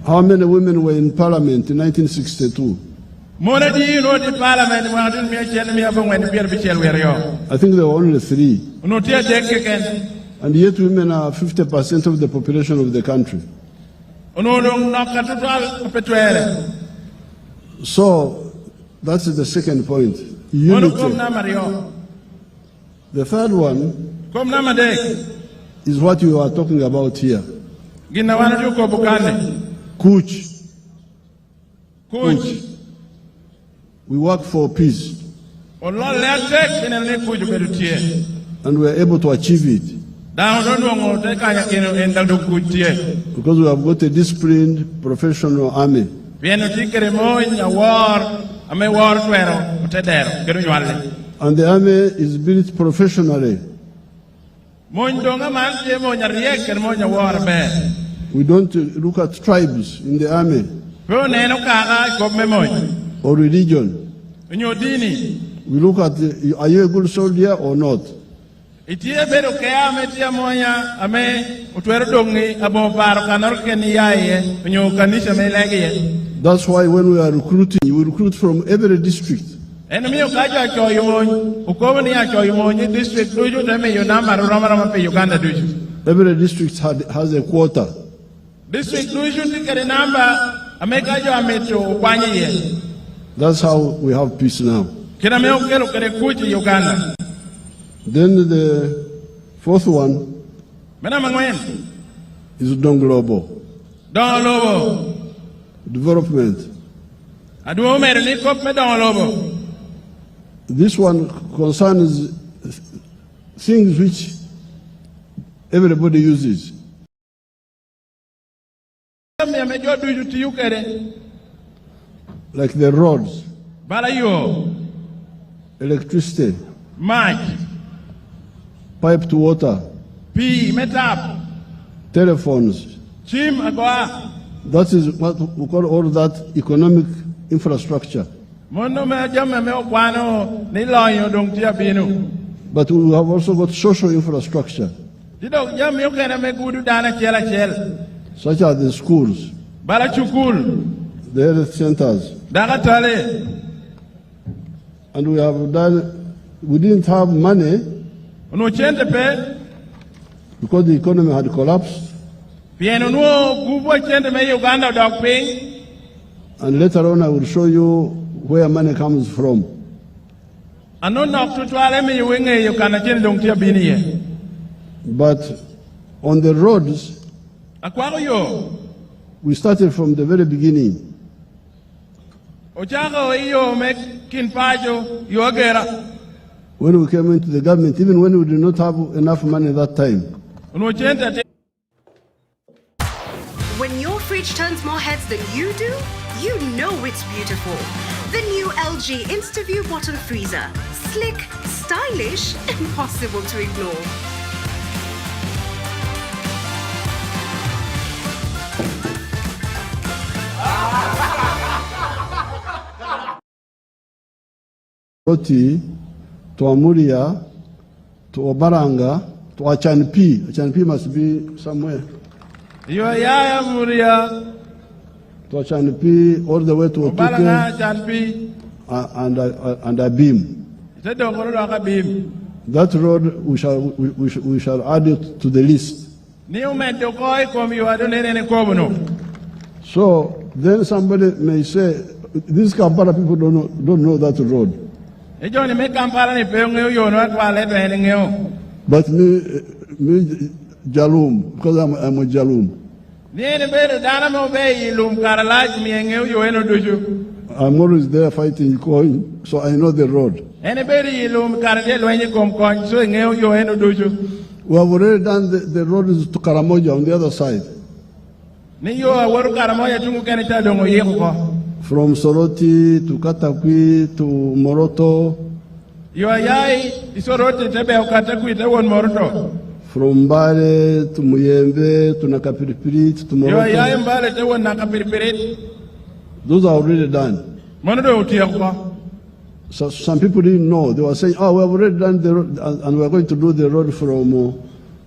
How many women were in parliament in 1962? I think there were only 3. And yet women are 50% of the population of the country. So that's the second point. Unity. The third one is what you are talking about here. Kuch. We work for peace. And we are able to achieve it. Because we have got a disciplined professional army. And the army is built professionally. We don't look at tribes in the army or religion. We look at, are you a good soldier or not? That's why when we are recruiting, we recruit from every district. Every district has a quota. That's how we have peace now. Then the fourth one is Donglobo. Development. This one concerns things which everybody uses. Like the roads, electricity, pipe to water, telephones. That is what we call all that economic infrastructure. But we have also got social infrastructure, such as the schools, the health centers. And we have done, we didn't have money because the economy had collapsed. And later on I will show you where money comes from. But on the roads, we started from the very beginning. When we came into the government, even when we did not have enough money at that time. When your fridge turns more heads than you do, you know it's beautiful. The new LG InstaView bottom freezer. Slick, stylish, impossible to ignore. Roti, to Amuria, to Obaranga, to Achanpi. Achanpi must be somewhere. To Achanpi, all the way to Otuke and Abim. That road we shall add it to the list. So then somebody may say, these Kampala people don't know that road. But me Jalum, because I'm a Jalum. I'm always there fighting coin, so I know the road. We have already done the road to Karamoja on the other side. From Soroti to Katakwi to Moroto. From Mbale to Muyembe to Nakapiripirit to Moroto. Those are already done. So some people didn't know. They were saying, oh, we have already done the road and we are going to do the road from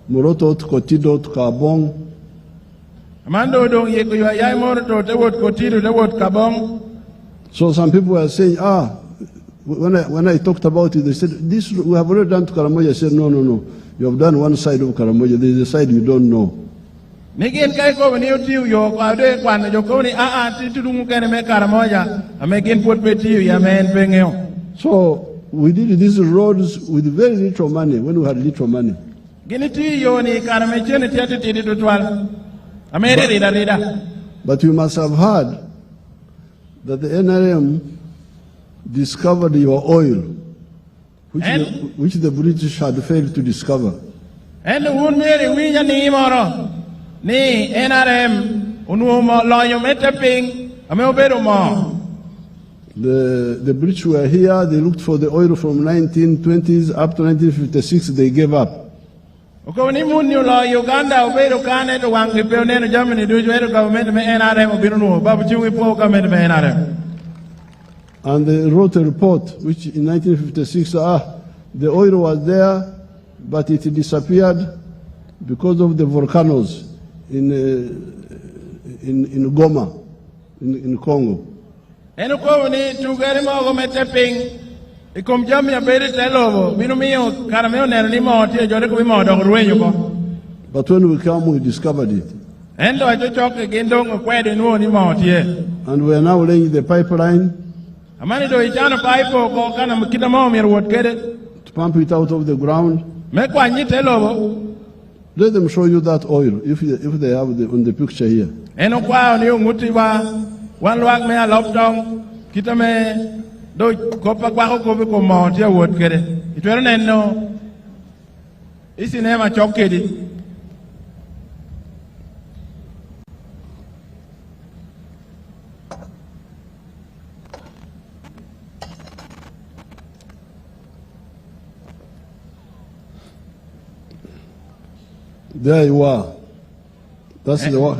Morotot, Kotidot, Kabong. Amando dong ye ko yai moro to te wot kotiru te wot kabong. So some people were saying, when I talked about it, they said, this we have already done to Karamoja. I said, no. You have done one side of Karamoja. There is a side you don't know. Nigin kai ko ni utiu yo kwa de kwan jo ko ni ti tu mu kene me Karamoja. Amegin put petiu ya men pengeo. So we did these roads with very little money, when we had little money. Gini ti yo ni Karame chene ti ti tu twal. Amere rida. But you must have heard that the NRM discovered your oil, which the British had failed to discover. And un mere winya ni moro ni NRM unu mo loyo metaping ame obero mo. The British were here, they looked for the oil from 1920s up to 1956, they gave up. Ko ni mun yo lo Uganda obero kane to wang pe ne no Germany do jo government me NRM obiro no babu chiwi po government me NRM. And they wrote a report which in 1956 the oil was there but it disappeared because of the volcanoes in Goma in Congo. Eno ko ni tugere mo go metaping ikom jam ya beri telobo binu miyo Karame ne ni mo tie jore ko mo do ruenyo ko. But when we come we discovered it. Endo ajo chok gendong kwedo no ni mo tie. And we are now laying the pipeline Amani do ichana paipo ko kana mkita mo mir wot kede to pump it out of the ground. Me kwa nyi telobo. Let them show you that oil if they have on the picture here. Eno kwa ni nguti ba wan luak me Alebtong kita me do kopa kwa ko ko mo tie wot kede itwero neno isi ne ma chokedi. There you are. That's the one.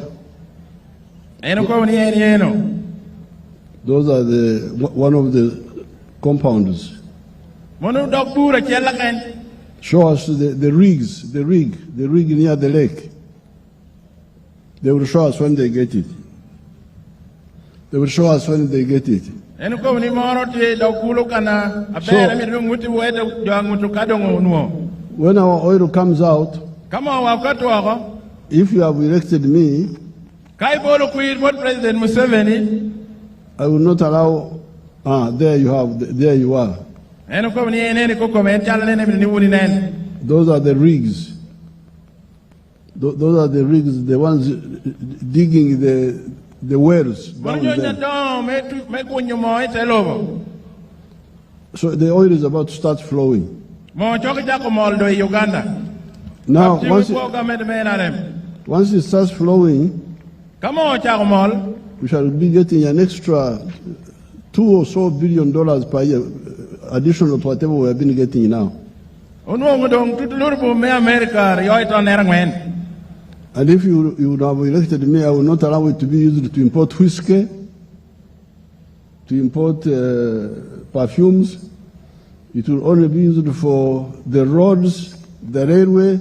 Those are one of the compounds. Show us the rigs, the rig near the lake. They will show us when they get it. They will show us when they get it. When our oil comes out, if you have elected me, President Museveni, I will not allow. There you are. Those are the rigs. Those are the rigs, the ones digging the wells down there. So the oil is about to start flowing. Now, once it starts flowing, we shall be getting an extra $2 or so billion per year, additional to whatever we have been getting now. And if you would have elected me, I will not allow it to be used to import whiskey, to import perfumes. It will only be used for the roads, the railway,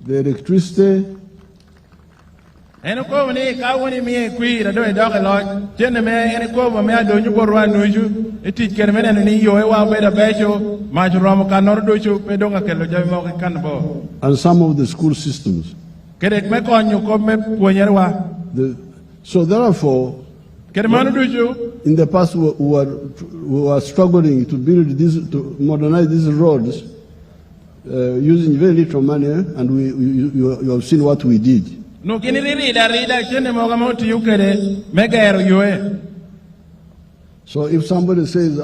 the electricity. And the and some of the school systems. So therefore, in the past we were struggling to build to modernize these roads using very little money, and you have seen what we did. So if somebody says,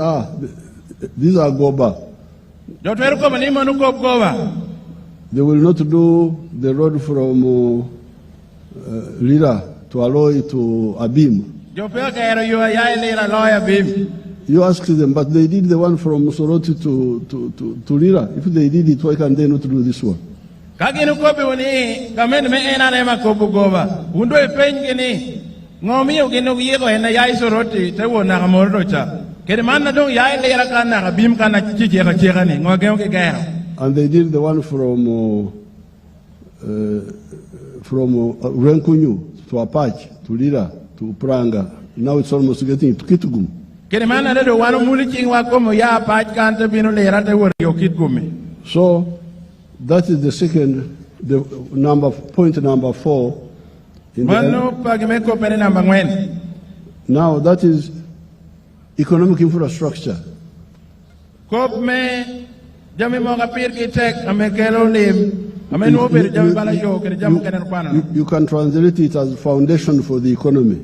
these are Goba, they will not do the road from Lira to Aloy to Abim. You ask them, but they did the one from Soroti to Lira. If they did it, why can they not do this one? So there And they did the one from from Renkunyu to Apache to Lira to Pranga. Now it's almost getting to Kitgum. So that is the second, point number 4. Now that is economic infrastructure. You can translate it as foundation for the economy.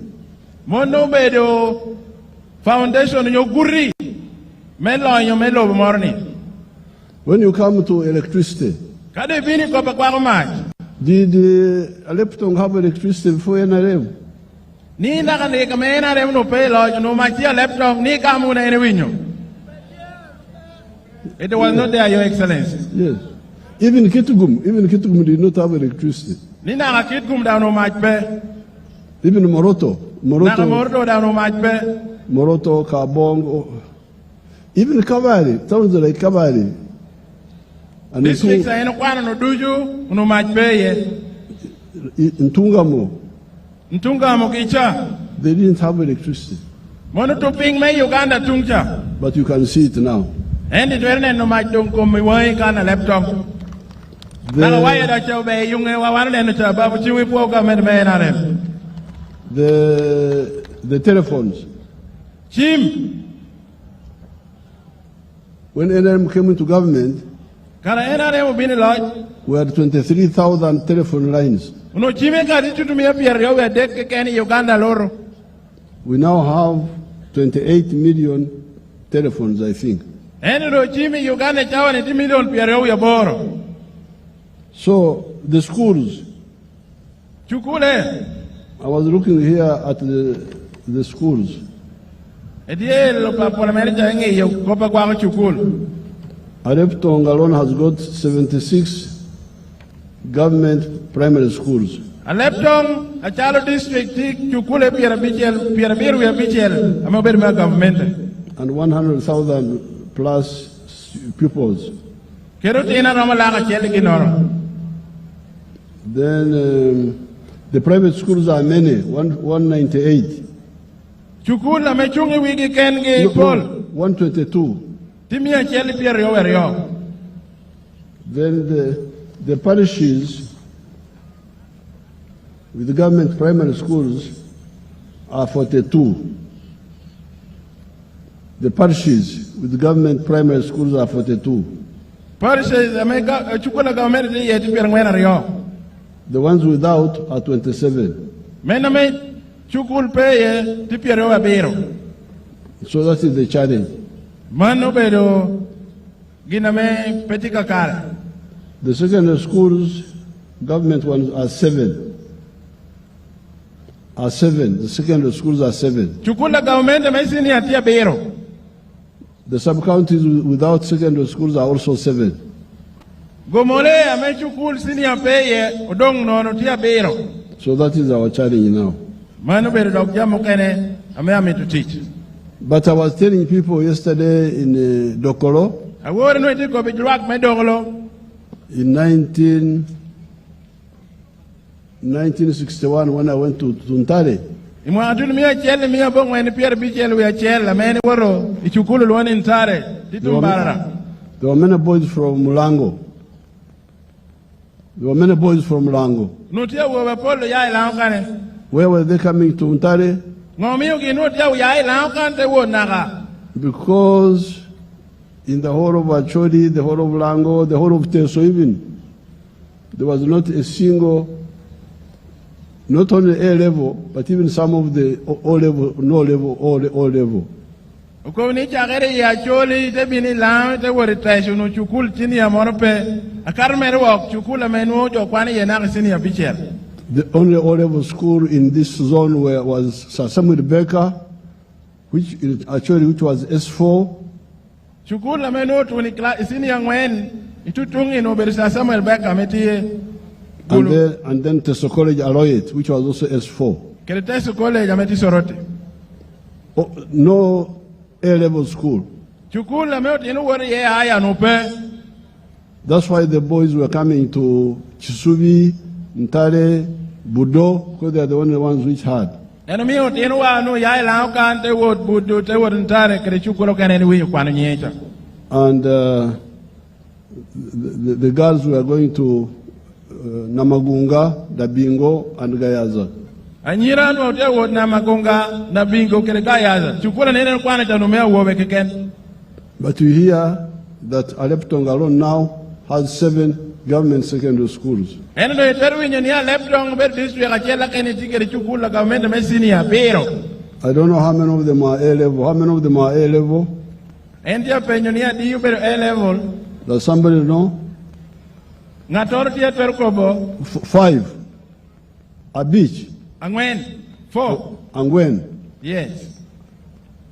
When you come to electricity, did Alebtong have electricity before NRM? It was not there, Your Excellency. Yes. Even Kitgum did not have electricity. Even Moroto, Kabong, even Kabari, towns like Kabari. And districts are in Tungamo, they didn't have electricity. But you can see it now. The telephones. When NRM came into government, we had 23,000 telephone lines. We now have 28 million telephones, I think. So the schools, I was looking here at the schools. Alebtong alone has got 76 government primary schools. Alebtong, a child district, and 100,000 plus pupils. Then the private schools are many, 198. 122. Then the parishes with the government primary schools are 42. The parishes with the government primary schools are 42. The ones without are 27. So that is the challenge. The secondary schools, government ones are 7. The secondary schools are 7. The sub-counties without secondary schools are also 7. So that is our challenge now. But I was telling people yesterday in Dokolo, in 1961 when I went to Tuntare, there were many boys from Mulango. Where were they coming to Tuntare? Because in the whole of Acholi, the whole of Lango, the whole of Teso even, there was not a single, not only A level, but even some of the O level, no level, O level. The only O-level school in this zone was Samuel Becker, which was S4. And then Teso College Aloyet, which was also S4. No A-level school. That's why the boys were coming to Chisubi, Ntare, Budo, because they are the only ones which had. Eno mi otino wa no ya la kan te wot budu te wot ntare kre chukulo kaneni wi kwano nyecha. And the girls were going to Namagunga, Dabingo, and Gayaza. Anyira no te wot Namagunga na bingo kre Gayaza. Chukulo nene kwano cha no me wo be keken. But we hear that Alebtong alone now has 7 government secondary schools. Eno do teru nyo ni Alebtong be district akela kene tikere chukulo government me senior pero. I don't know how many of them are A level. How many of them are A level? Endia penyo ni adi yu pero A level. Does somebody know? Ngator tia teru kobo. 5. A beach. Angwen. 4. And when? Yes.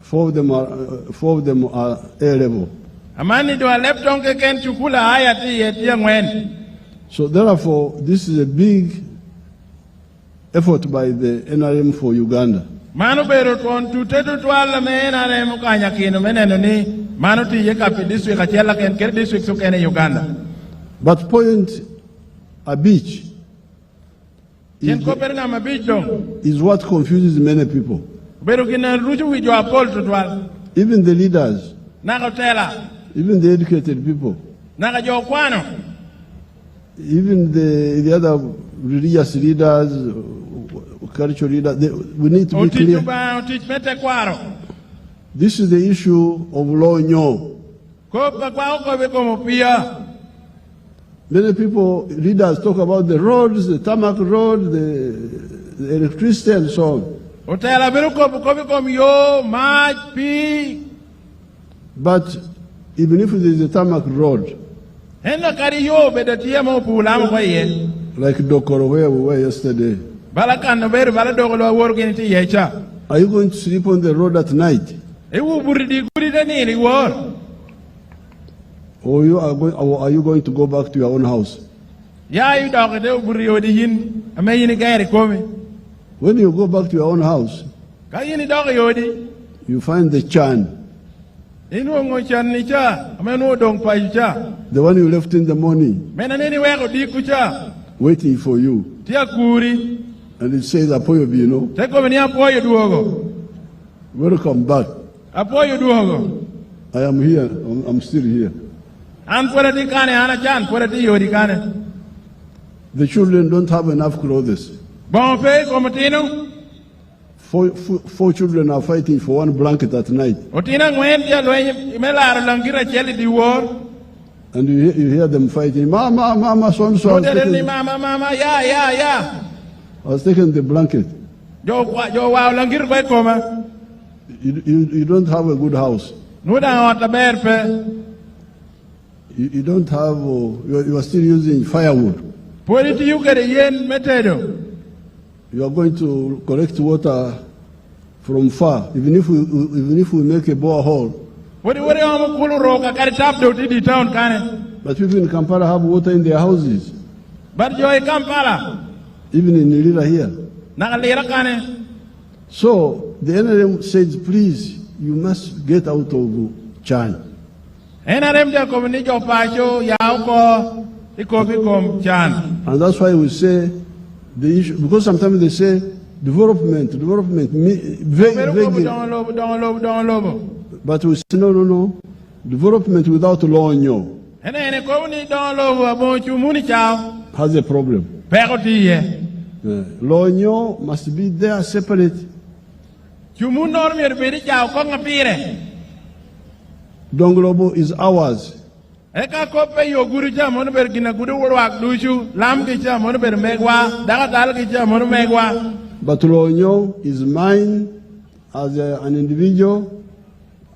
4 of them are A level. Amani do Alebtong keken chukula haya ti yeti angwen. So therefore, this is a big effort by the NRM for Uganda. Manu bero kon tutetu twala me NRM kanya kino meneno ni manu ti ye kapi district kachela ken ker district so kene Uganda. But Point a beach Ken ko per na mabich dong. is what confuses many people. Bero kina ruju wi jo apol tutwal. Even the leaders, Na kotela. even the educated people, Na ka jo kwano. even the other religious leaders, cultural leaders, we need to be clear. Otituba otich mete kwaro. This is the issue of law nyo. Ko pa kwa ko be como pia. Many people, leaders talk about the roads, the tarmac road, the electricity and so on. Otela bero ko be como yo mach pi. But even if it is a tarmac road, Henna kari yo be de tia mo pula mo ye. like Dokoro where we were yesterday, Balakan no beru bala dogo lo wor gen ti yecha. are you going to sleep on the road at night? E wu buridi guri de ni wor. Or are you going to go back to your own house? Ya yu dogo de buri yo di yin ame yin gairi komi. When you go back to your own house, Ka yin dogo yo di. you find the chan, Inu ngo chan ni cha ame no dong pa yu cha. the one you left in the morning, Mena nini we ko di ku cha. waiting for you. Tia kuri. And it says, Apoyobino, Te ko ni apoyo duogo. welcome back. Apoyo duogo. I am here. I'm still here. An pora di kane ana chan pora di yo di kane. The children don't have enough clothes. Bon fe ko matino. 4 children are fighting for 1 blanket at night. Otina ngwen dia lo melaro langira cheli di wor. And you hear them fighting, Mama, Mama, so and so. Ni mama ya. I was taking the blanket. Jo wa langir ko koma. You don't have a good house. Nuda ota berpe. You don't have, you are still using firewood. Politi you get yen metedo. You are going to collect water from far. Even if we make a borehole. Wori am kulu roka kari tap do di town kane. But people in Kampala have water in their houses. But jo e Kampala. Even in Nilira here. Na lira kane. So the NRM says, please, you must get out of Chan. NRM ja ko ni jo pacho ya ko ikobi kom chan. And that's why we say the issue, because sometimes they say development, vaguely. Don't lobo. But we say, no. Development without law nyo Ene ko ni don lobo abonchu muni chao. has a problem. Pekoti ye. Law nyo must be there separate. Chumun normi beri chao ko ngapire. Donglobo is ours. Eka kope yo guru cha mon ber gina guru wak duchu lam ki cha mon ber megwa daga dal ki cha mon megwa. But law nyo is mine as an individual,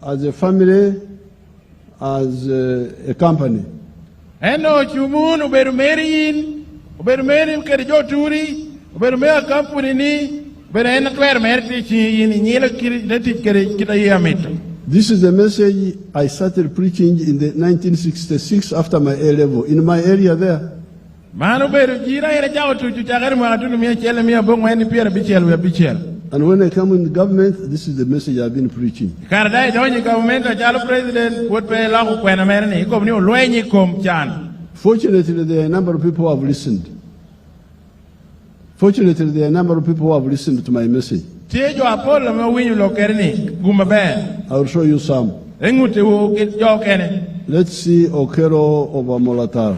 as a family, as a company. Eno chumun uber merin keri jo turi uber me company ni ber en kwer mer ti chi ni nyela kiri deti keri kita yamit. This is the message I started preaching in the 1966 after my A level in my area there. Manu ber jira ere jaw tu chagar ma tu mi chele mi bongo en pier bichel we bichel. And when I come in government, this is the message I've been preaching. Kardai doni government jalo president would pay la ko kwena mer ni ko ni lo ni kom chan. Fortunately, there are a number of people who have listened. Fortunately, there are a number of people who have listened to my message. I will show you some. Let's see Okero over Molatar.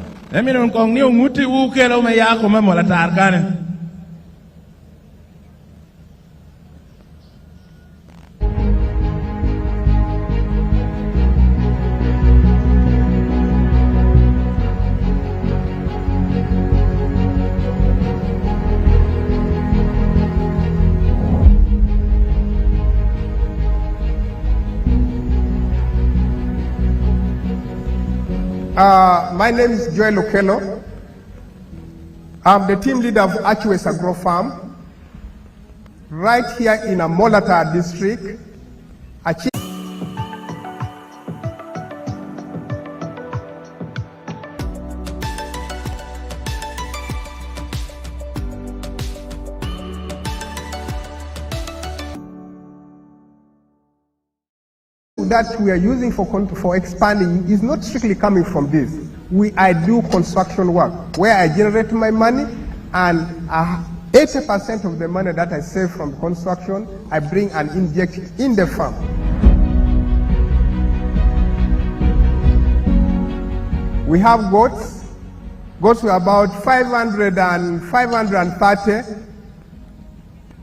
My name is Joel Okello. I'm the team leader of Achwes Agro Farm, right here in Molata district. That we are using for expanding is not strictly coming from this. I do construction work where I generate my money, and 80% of the money that I save from construction, I bring and inject in the farm. We have goats. Goats are about 530,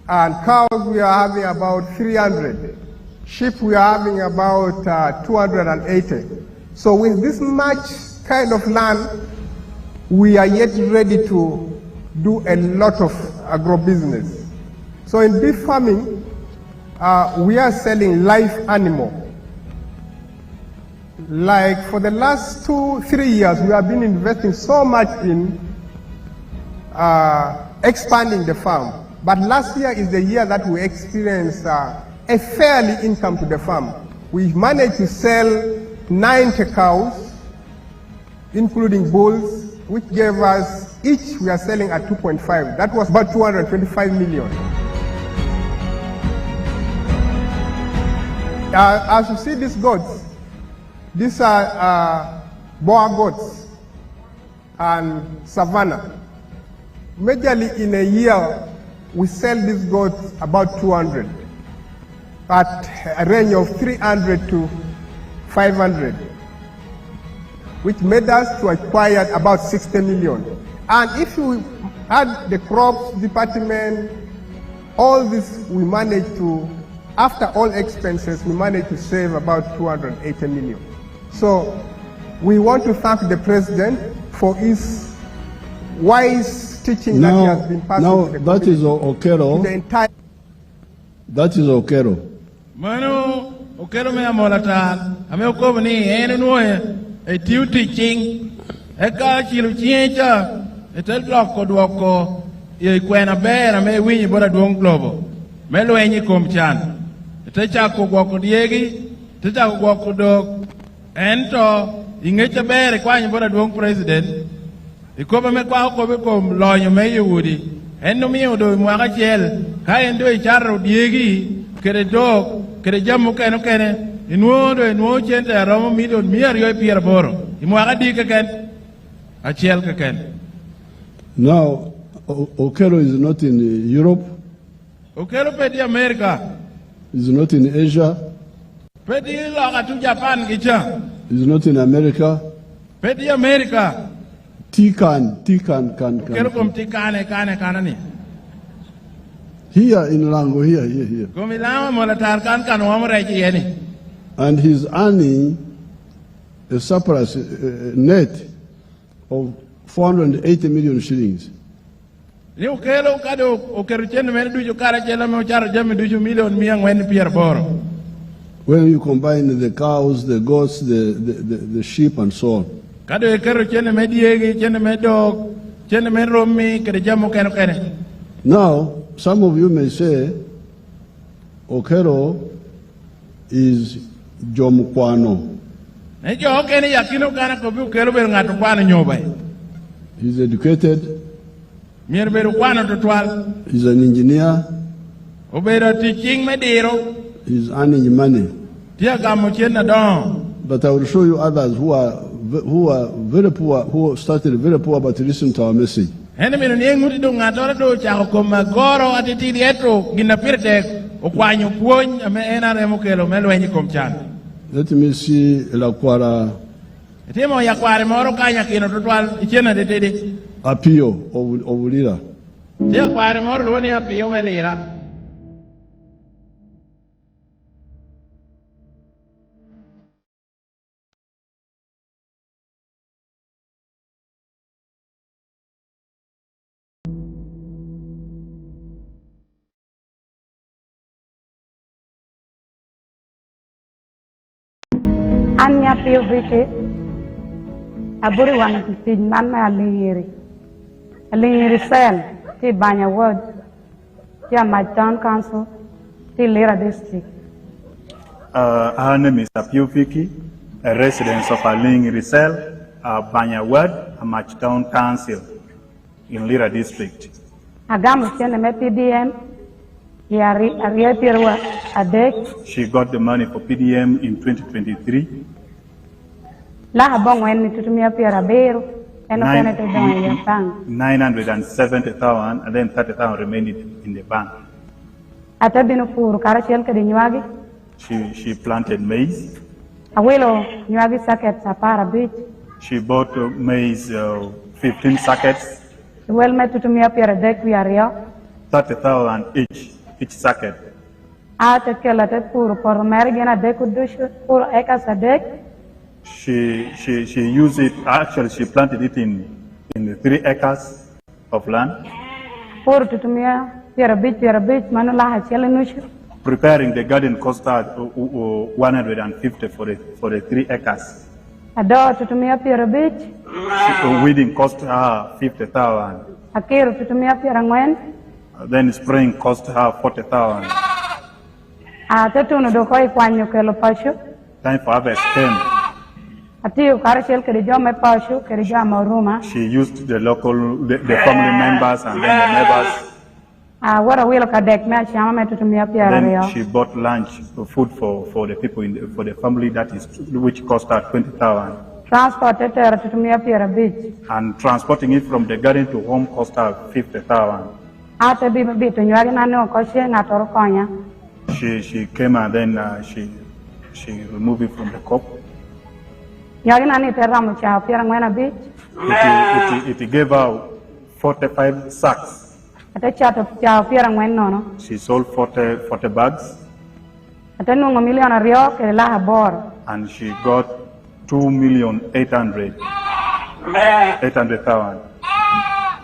and cows we are having about 300. Sheep we are having about 280. So with this much kind of land, we are yet ready to do a lot of agro-business. So in beef farming, we are selling live animal. Like for the last 2-3 years, we have been investing so much in expanding the farm. But last year is the year that we experienced a fairly income to the farm. We managed to sell 90 cows, including bulls, which gave us, each we are selling at 2.5. That was about 225 million. As you see these goats, these are Boer goats and Savannah. Majorly in a year, we sell these goats about 200. At a range of 300 to 500, which made us to acquire about 60 million. And if we add the crops department, all this we managed to, after all expenses, we managed to save about 280 million. So we want to thank the President for his wise teaching that he has been passing to the that is Okero. The entire. That is Okero. Manu Okero me amolata ame okobo ni ene noe e tiu teaching e ka chilu chiencha e tel bloko duoko e kwena bera me winyi bora duong globo me lwenyi kom chan e te chako gwoko diegi te chako gwoko dok ento ingecha bere kwanyi bora duong president e kobo me kwa okobo kom lonyo me yudi eno mi odo mwaka chiel ka endo e charro diegi kere dok kere jamu keno kene inuo chente romo million miario pier boro imwaka dike ken achiel ke ken. Now Okero is not in Europe. Okero pedi America. Is not in Asia. Pedi loka tu Japan gicha. Is not in America. Pedi America. Tikan. Okero kom tikane kanani. Here in Lango, here. And he's earning a surplus net of 480 million shillings. When you combine the cows, the goats, the sheep, and so on. Now, some of you may say, Okero is Jomukwano. He's educated. He's an engineer. He's earning money. But I will show you others who are who are very poor, who started very poor but listened to our message. Ene mino ni nguti do ngatora do chako koma goro atiti dieto ginapirte okwanyo puony ame enare mokelo melwenyi komchana. Let me see Lakwara Etimo ya kware moro kanya kino totwal ichena detede. Apio of Lira. Ya kware moro loni apio melira. Anya Pio Vicky, a buri one to see Nana Alingiri cell, T Banya ward, T my town council, T Lira district. Her name is Pio Vicky, a resident of Alingiri cell, Banya ward, Amach town council in Lira district. Agamu send a PDM, a deck. She got the money for PDM in 2023. La bong when to me appear a bear and 970,000 and then 30,000 remained in the bank. At a binufur, Karachel Kadinuagi. She planted maize. A willow, Nuagi sackets a para beach. She bought maize 15 sackets. Well met to me appear a deck we are here. 30,000 each sacket. At a kelate poor for American a deck would do for acres a deck. She used it, actually she planted it in the 3 acres of land. Poor to me, you're a beach, Manula Chelenushu. Preparing the garden cost her 150 for the 3 acres. A door to me appear a beach. Weeding cost her 50,000. A care to me appear and when? Then spraying cost her 40,000. A tatuno do koi quanyo kelopashu. Time for harvest came. A tiu Karachel Kerijama Pashu, Kerijama Ruma. She used the family members and then the neighbors. What a will of deck match, Yama to me appear. Then she bought lunch, food for the people for the family, which cost her 20,000. Transported her to me appear a beach. And transporting it from the garden to home cost her 50,000. After being a bit, and you are no question at Oroconia. She came and then she removed it from the cup. Yagina need a ramucha appear and when a beach. It gave out 45 sacks. At a chat of appear and when no. She sold 40 bags. At a no million a rio, Kerala bore. And she got 2,800,000.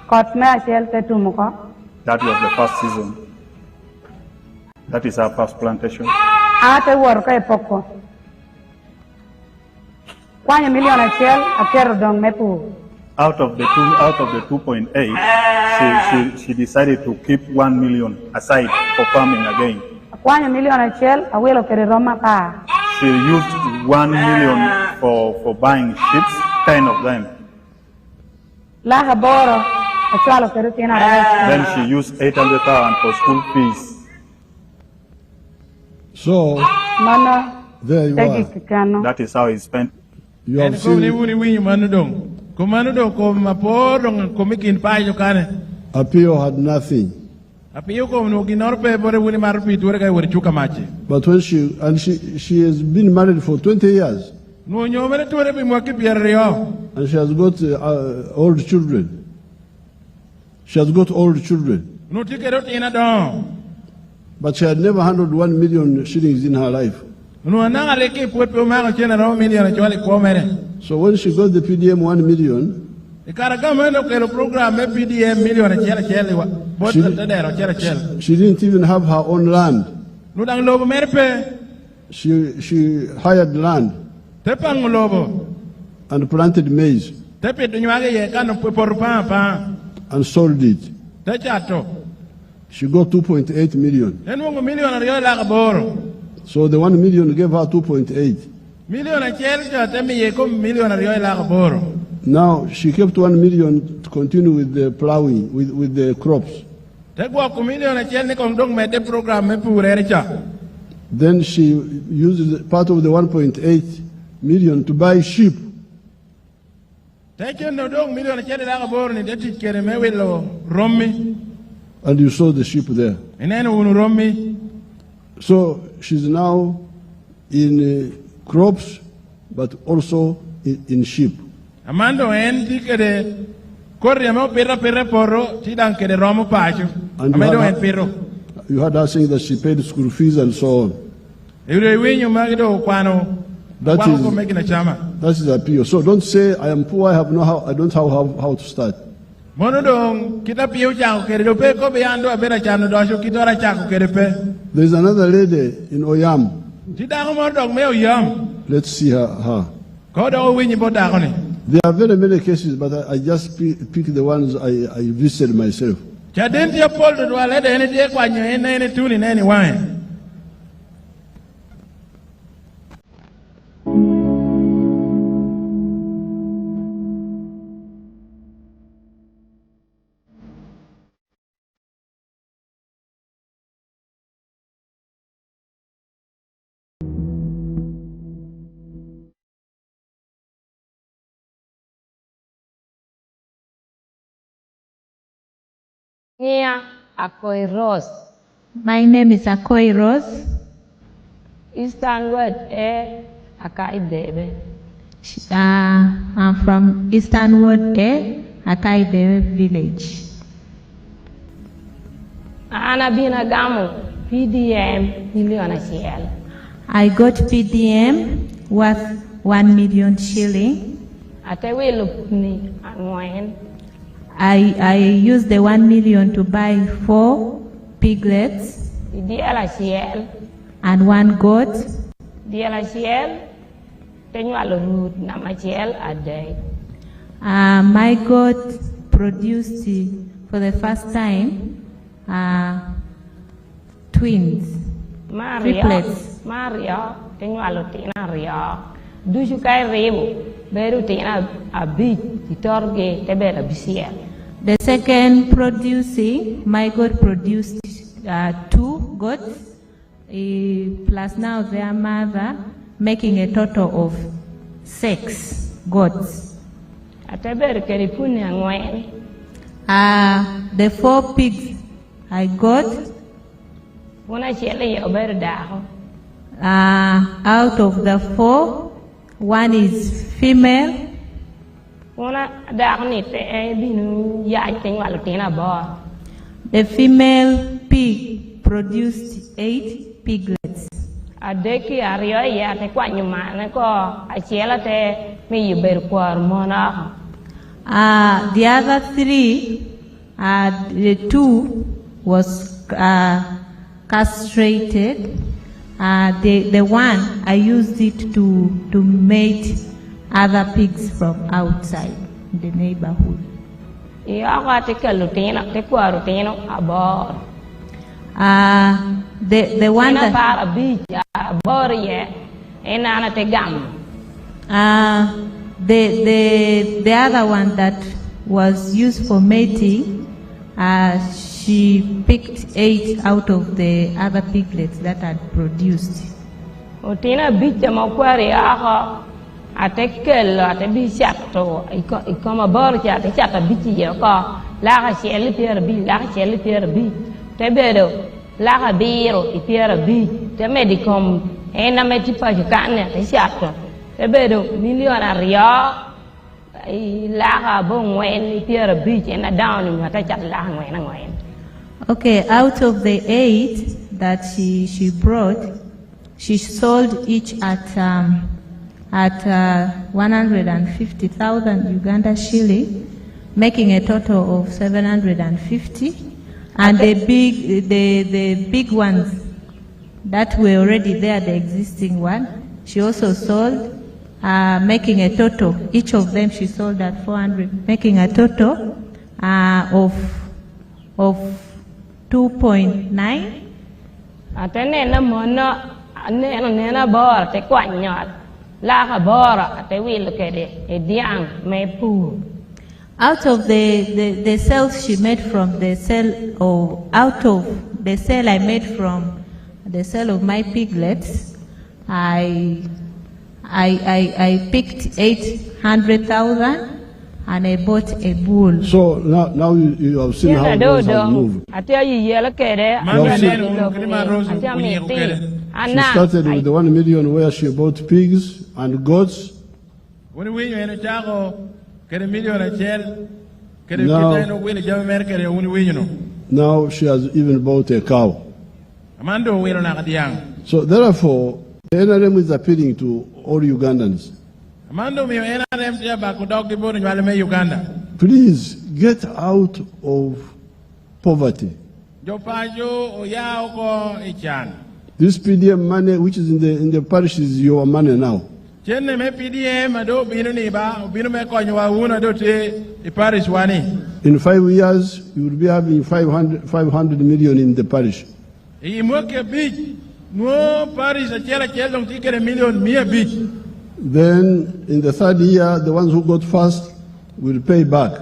Caught me a shelter to Muka. That was the first season. That is our first plantation. At a work a poco. 1 million a shell, a pair of dong mepu. Out of the 2.8, she decided to keep 1 million aside for farming again. 1 million a shell, a will of Roma pa. She used 1 million for buying ships, 10 of them. La Haboro, a child of Perutina. Then she used 800,000 for school fees. So, Mana, there you are. That is how he spent. You have seen Apio had nothing. But when she has been married for 20 years. And she has got old children. She has got old children. But she had never handled 1 million shillings in her life. So when she got the PDM 1 million, she didn't even have her own land. She hired land and planted maize and sold it. She got 2.8 million. So the 1 million gave her 2.8. Now she kept 1 million to continue with the plowing, with the crops. Then she used part of the 1.8 million to buy sheep. Take no dong million born in that Keremewilo, Romi, and you saw the sheep there. and then Romi. So she's now in crops, but also in sheep. Amando en ticere corriamo per porro, ti dan che de romo pacio. Amendo en perro. You heard her saying that she paid school fees and so on. That is appeal. So don't say I am poor, I don't have how to start. There's another lady in Oyam. Let's see her. There are very many cases, but I just pick the ones I visited myself. Akoi Rose. My name is Akoi Rose. Eastern Word Akai Debe. I'm from Eastern Ward A, Akaide village. Ana Bina Gamu, PDM, million shilling. I got PDM worth 1 million shilling. Ate we look ni anwen. I used the 1 million to buy 4 piglets and 1 goat. My goat produced for the first time twins, triplets. The second producing, my goat produced 2 goats, plus now their mother, making a total of 6 goats. The 4 pigs I got, out of the 4, 1 is female. The female pig produced 8 piglets. The other 3, the 2 was castrated. The 1 I used it to mate other pigs from outside the neighborhood. The one that the other one that was used for mating, she picked 8 out of the other piglets that had produced. Okay, out of the 8 that she brought, she sold each at 150,000 Uganda shilling, making a total of 750. And the big ones that were already there, the existing one, she also sold, making a total. Each of them she sold at 400, making a total of 2.9. Out of the sales she made from the sale, or out of the sale I made from the sale of my piglets, I picked 800,000 and I bought a bull. So now you have seen how those have moved. She started with the 1 million where she bought pigs and goats. Now she has even bought a cow. So therefore, the NRM is appealing to all Ugandans. Please get out of poverty. This PDM money which is in the parish is your money now. In 5 years, you will be having 500 million in the parish. Then, in the third year, the ones who got first will pay back.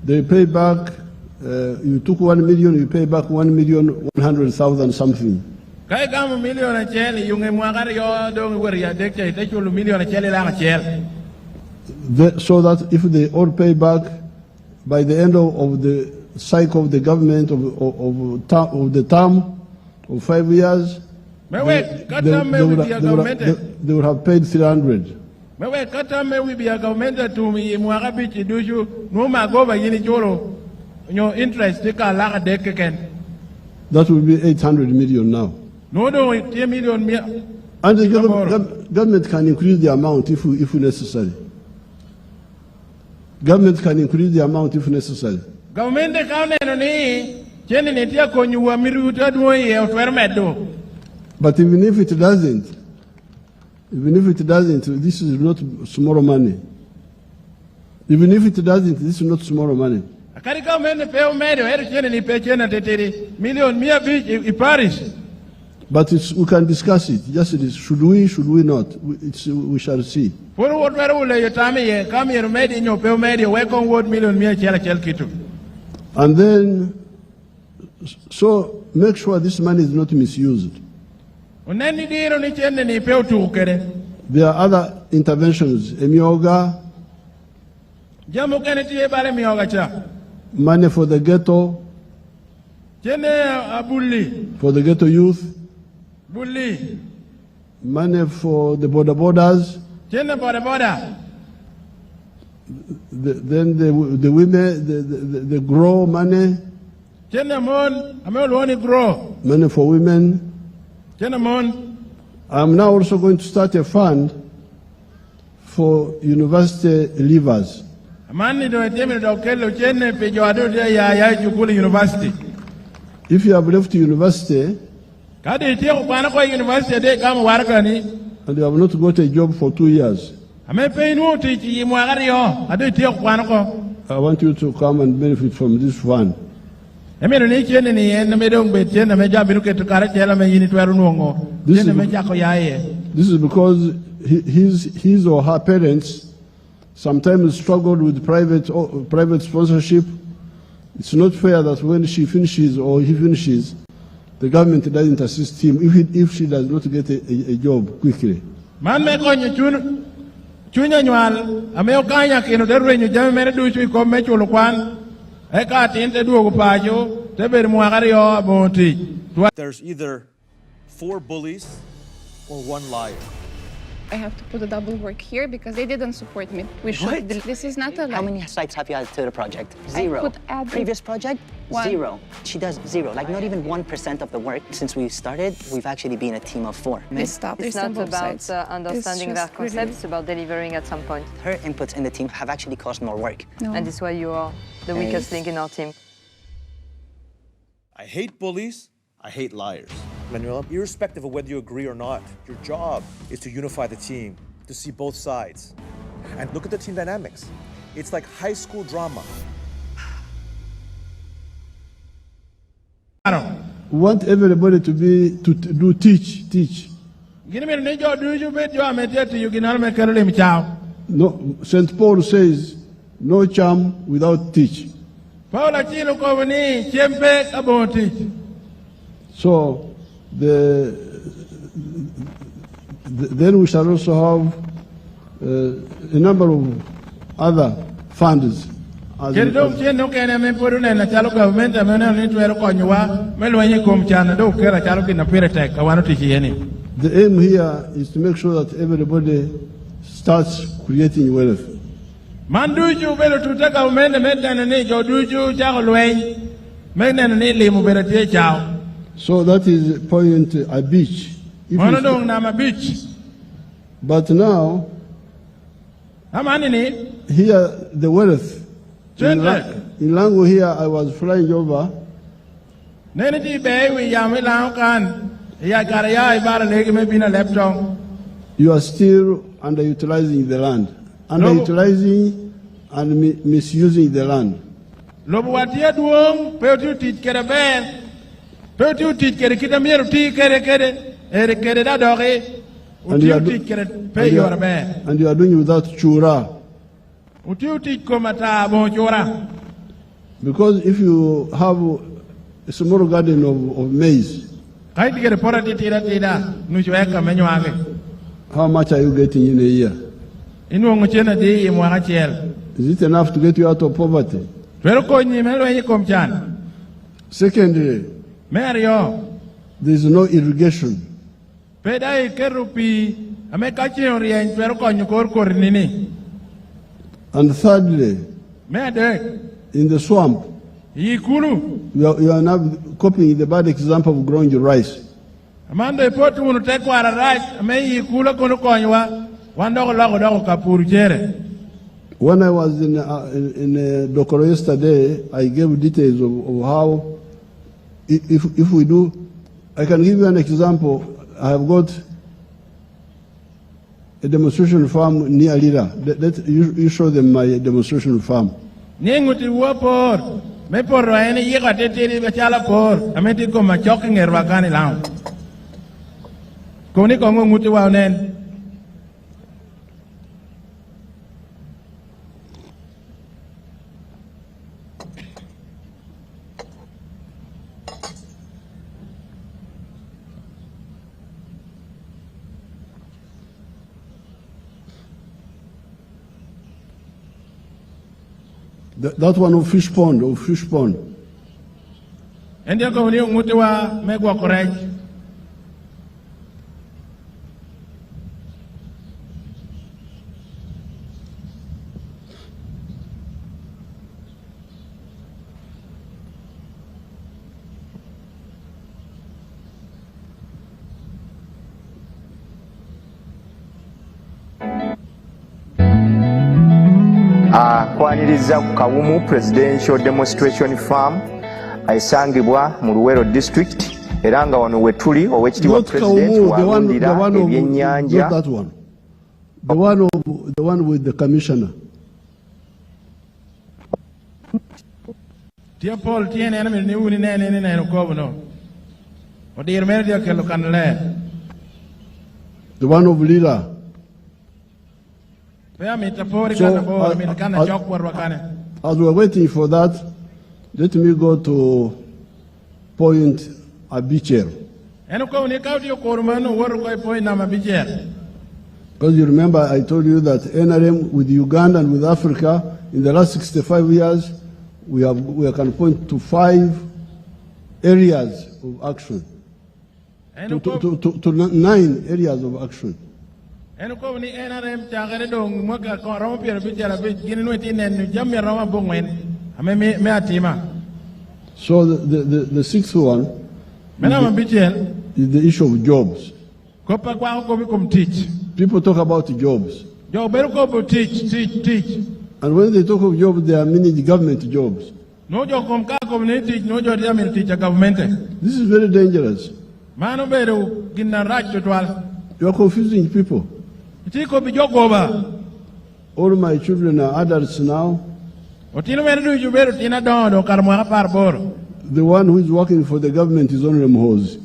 They pay back, you took 1 million, you pay back 1,100,000 something. So that if they all pay back, by the end of the cycle of the government of the term of 5 years, they would have paid 300. That will be 800 million now. And the government can increase the amount if necessary. Government can increase the amount if necessary. But even if it doesn't, this is not small money. Even if it doesn't, this is not small money. But we can discuss it. Just it is, should we not? We shall see. And then, so make sure this money is not misused. There are other interventions. Emioga, money for the ghetto, for the ghetto youth, money for the borders, then the women, the grow money, money for women. I'm now also going to start a fund for university leavers. If you have left university and you have not got a job for 2 years, I want you to come and benefit from this fund. This is because his or her parents sometimes struggled with private sponsorship. It's not fair that when she finishes or he finishes, the government doesn't assist him if she does not get a job quickly. There's either 4 bullies or 1 liar. I have to put a double work here because they didn't support me. This is not a lie. How many sites have you added to the project? 0. Previous project? 1. 0. She does 0. Like not even 1% of the work. Since we started, we've actually been a team of 4. It's not about understanding their concepts, it's about delivering at some point. Her inputs in the team have actually caused more work. No. And this is why you are the weakest link in our team. I hate bullies. I hate liars. Manuela, irrespective of whether you agree or not, your job is to unify the team, to see both sides. And look at the team dynamics. It's like high school drama. We want everybody to teach. No, St. Paul says, no charm without teach. So the Then we shall also have a number of other funds. As Kiri dong chen no kene me poru ne na chalo government me ne ni tuero konywa me lwenye kom chana do kera chalo kina pire tek awano tichi yeni. The aim here is to make sure that everybody starts creating wealth. Manduju belo tuta government me tane ni jo duju chako lwenye me ne ni limu belo tie chao. So that is point a beach. Mono dong na ma beach. But now, here the wealth. In Lango here, I was flying over. You are still underutilizing the land. Underutilizing and misusing the land. And you are doing without chura. Because if you have a small garden of maize, how much are you getting in a year? Is it enough to get you out of poverty? Secondly, there is no irrigation. And thirdly, in the swamp, you are now copying the bad example of growing your rice. When I was in Dokoro yesterday, I gave details of how, if we do, I can give you an example. I have got a demonstration farm near Lira. You show them my demonstration farm. That one of fish pond, And you're going to make work correct. Kwaniriza ku Kawumu Presidential Demonstration Farm ayisangibwa mu Luwero District era nga wano wetuli owekitiibwa President wawulira ebyennyanja. The one with the commissioner. Dear Paul, tiene enemy ni uni ne no kono. O dir medio ke lo kanle. The one of Lira. So, as we're waiting for that, let me go to point Abicher. Because you remember I told you that NRM with Uganda and with Africa, in the last 65 years, we can point to 5 areas of action, to 9 areas of action. So the sixth one is the issue of jobs. People talk about jobs. And when they talk of jobs, they are meaning government jobs. This is very dangerous. You are confusing people. All my children are adults now. The one who is working for the government is only Mhoz.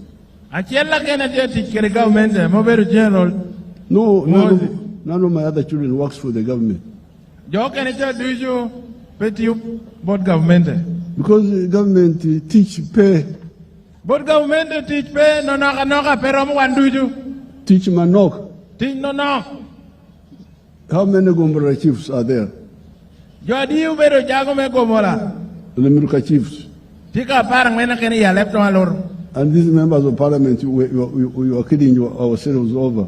No, none of my other children works for the government. Because the government teach pay. But government teach pay, teach manok. No, no. How many Gombora chiefs are there? Jadi ubero jago me Gombora. The Miruka chiefs. Tika parang mena kene ya Alebtong alor. And these members of parliament, we are kidding ourselves over.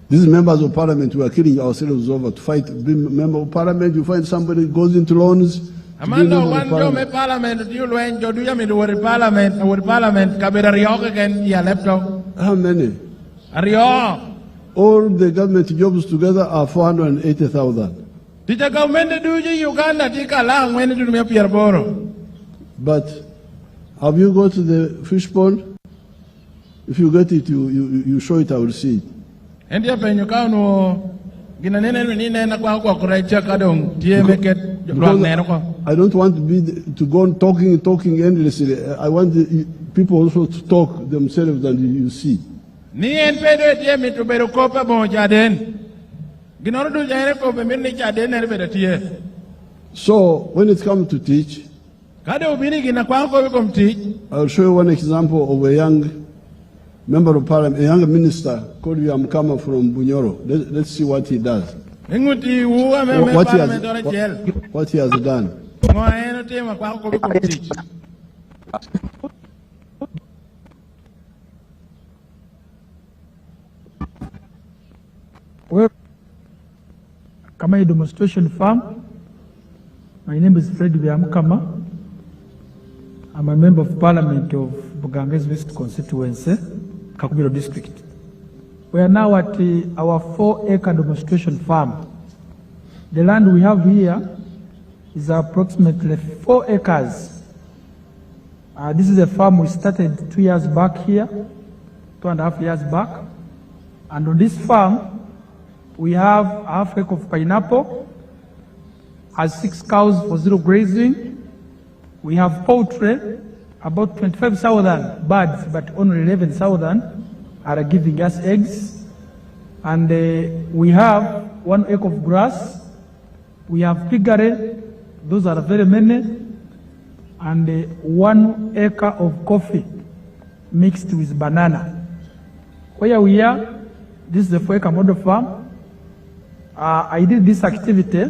These members of parliament, we are kidding ourselves over to fight. Be member of parliament, you find somebody goes into loans. Amanda one do me parliament, you learn do ya me do parliament, kabera rioke ken ya Alebtong. How many? Rio. All the government jobs together are 480,000. Tika government do Uganda tika lang when do me Pierre Boro. But have you go to the fish pond? If you get it, you show it, I will see it. And ya penyo ka no ginanene ni na kwa kurecha kadong tie meket long neno ko. I don't want to go on talking endlessly. I want people also to talk themselves and you see. Ni en pedo tie mi to bero kopa bo jaden. Ginoro do jare ko be mi ni jaden ne be tie. So when it comes to teach, I'll show you one example of a young member of parliament, a young minister called Yamkama from Bunyoro. Let's see what he does. What he has done. Well, Kama demonstration farm. My name is Fred Yamkama. I'm a member of parliament of Buganges West constituency, Kakubiro district. We are now at our 4-acre demonstration farm. The land we have here is approximately 4 acres. This is a farm we started 2 years back here, 2.5 years back. And on this farm, we have a half acre of pineapple, has 6 cows for zero grazing. We have poultry, about 25,000 birds, but only 11,000 are giving us eggs. And we have 1 acre of grass. We have piggery, those are very many. And 1 acre of coffee mixed with banana. Where we are, this is the 4-acre model farm. I did this activity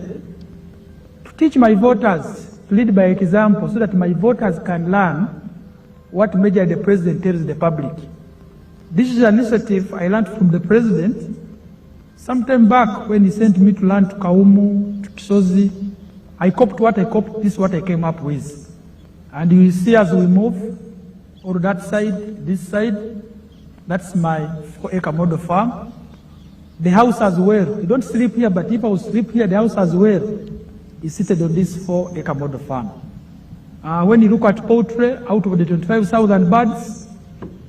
to teach my voters, to lead by example, so that my voters can learn what measure the president tells the public. This is an initiative I learned from the president sometime back when he sent me to learn to Kaumu, to Kisozi. I copied what I copied, this is what I came up with. And you will see as we move, or that side, this side, that's my 4-acre model farm. The house as well. You don't sleep here, but if I will sleep here, the house as well is seated on this 4-acre model farm. When you look at poultry, out of the 25,000 birds,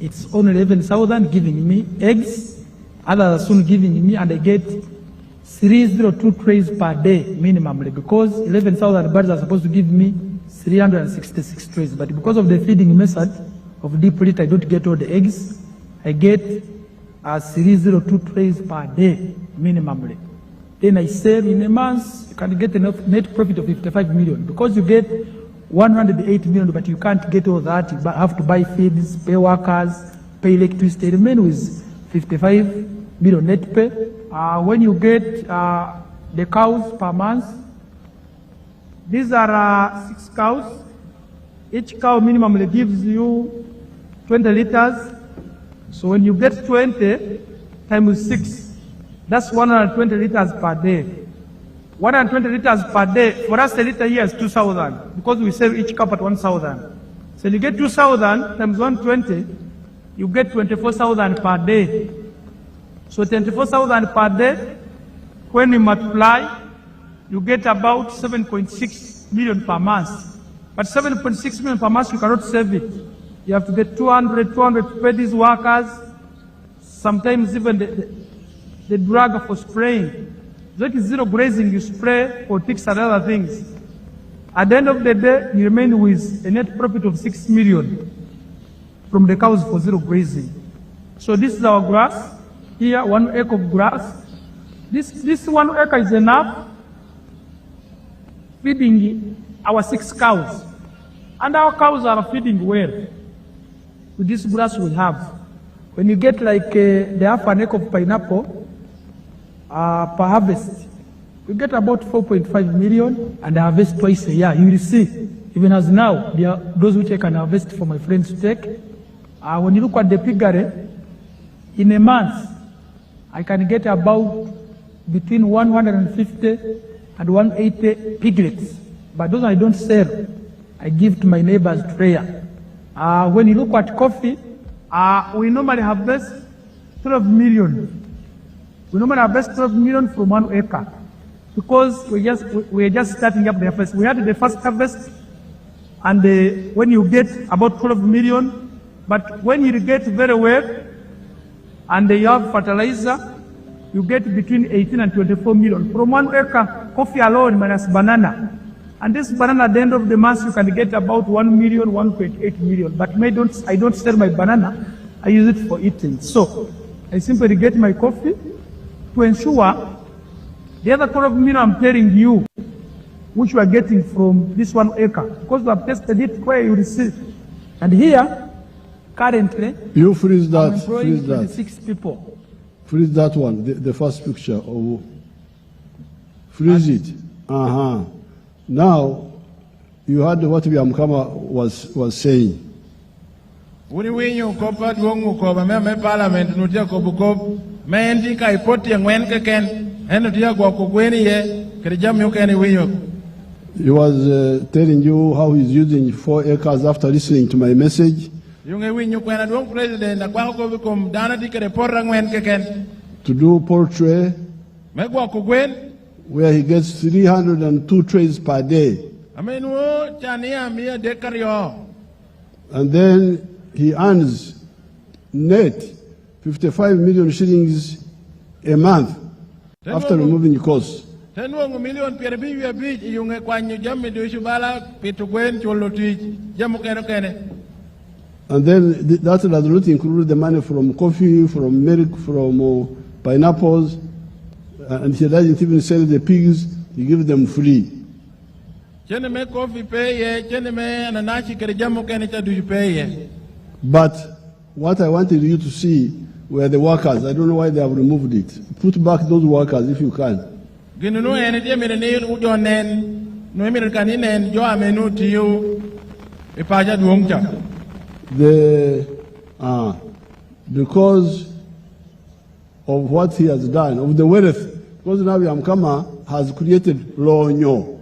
it's only 11,000 giving me eggs. Others are soon giving me, and I get 302 trays per day minimally, because 11,000 birds are supposed to give me 366 trays. But because of the feeding method of deep litter, I don't get all the eggs. I get 302 trays per day minimally. Then I sell in a month, you can get a net profit of 55 million. Because you get 108 million, but you can't get all that. You have to buy feeds, pay workers, pay electricity. Remain with 55 million net pay. When you get the cows per month, these are 6 cows. Each cow minimally gives you 20 liters. So when you get 20 times 6, that's 120 liters per day. 120 liters per day, for us a liter here is 2,000, because we sell each cup at 1,000. So you get 2,000 times 120, you get 24,000 per day. So 24,000 per day, when you multiply, you get about 7.6 million per month. But 7.6 million per month, you cannot save it. You have to get 200 to pay these workers, sometimes even the drug for spraying. That is zero grazing, you spray for ticks and other things. At the end of the day, you remain with a net profit of 6 million from the cows for zero grazing. So this is our grass. Here, 1 acre of grass. This 1 acre is enough feeding our 6 cows. And our cows are feeding well with this grass we have. When you get like the half an acre of pineapple per harvest, you get about 4.5 million and I harvest twice a year. You will see, even as now, there are those which I can harvest for my friends to take. When you look at the piggery, in a month, I can get about between 150 and 180 piglets. But those I don't sell, I give to my neighbors to prayer. When you look at coffee, we normally harvest 12 million. We normally harvest 12 million from 1 acre because we're just starting up the harvest. We had the first harvest, and when you get about 12 million, but when you irrigate very well, and you have fertilizer, you get between 18 and 24 million. From 1 acre, coffee alone minus banana. And this banana at the end of the month, you can get about 1 million, 1.8 million. But I don't sell my banana, I use it for eating. So I simply get my coffee to ensure the other 12 million I'm telling you, which we are getting from this 1 acre, because we have tested it where you receive. And here, currently, you freeze that, I'm employing 26 people. Freeze that one, the first picture. Freeze it. Now, you heard what Biamkama was saying. Uni winyo kopa duongu koba me parliament nutia kobukob me endi ka ipoti ngwen keken eno dia gwa kogweni ye kerjam yo ken winyo. He was telling you how he's using 4 acres after listening to my message. Yunge winyo kwena duong president na kwa ko bikom dana dikere porra ngwen keken. To do poultry. Me gwa kogwen where he gets 302 trays per day. And then he earns net 55 million shillings a month after removing the costs. And then that does not include the money from coffee, from milk, from pineapples. And he doesn't even sell the pigs, he gives them free. But what I wanted you to see were the workers. I don't know why they have removed it. Put back those workers if you can. Because of what he has done, of the wealth. Because now Yamkama has created Lonyo.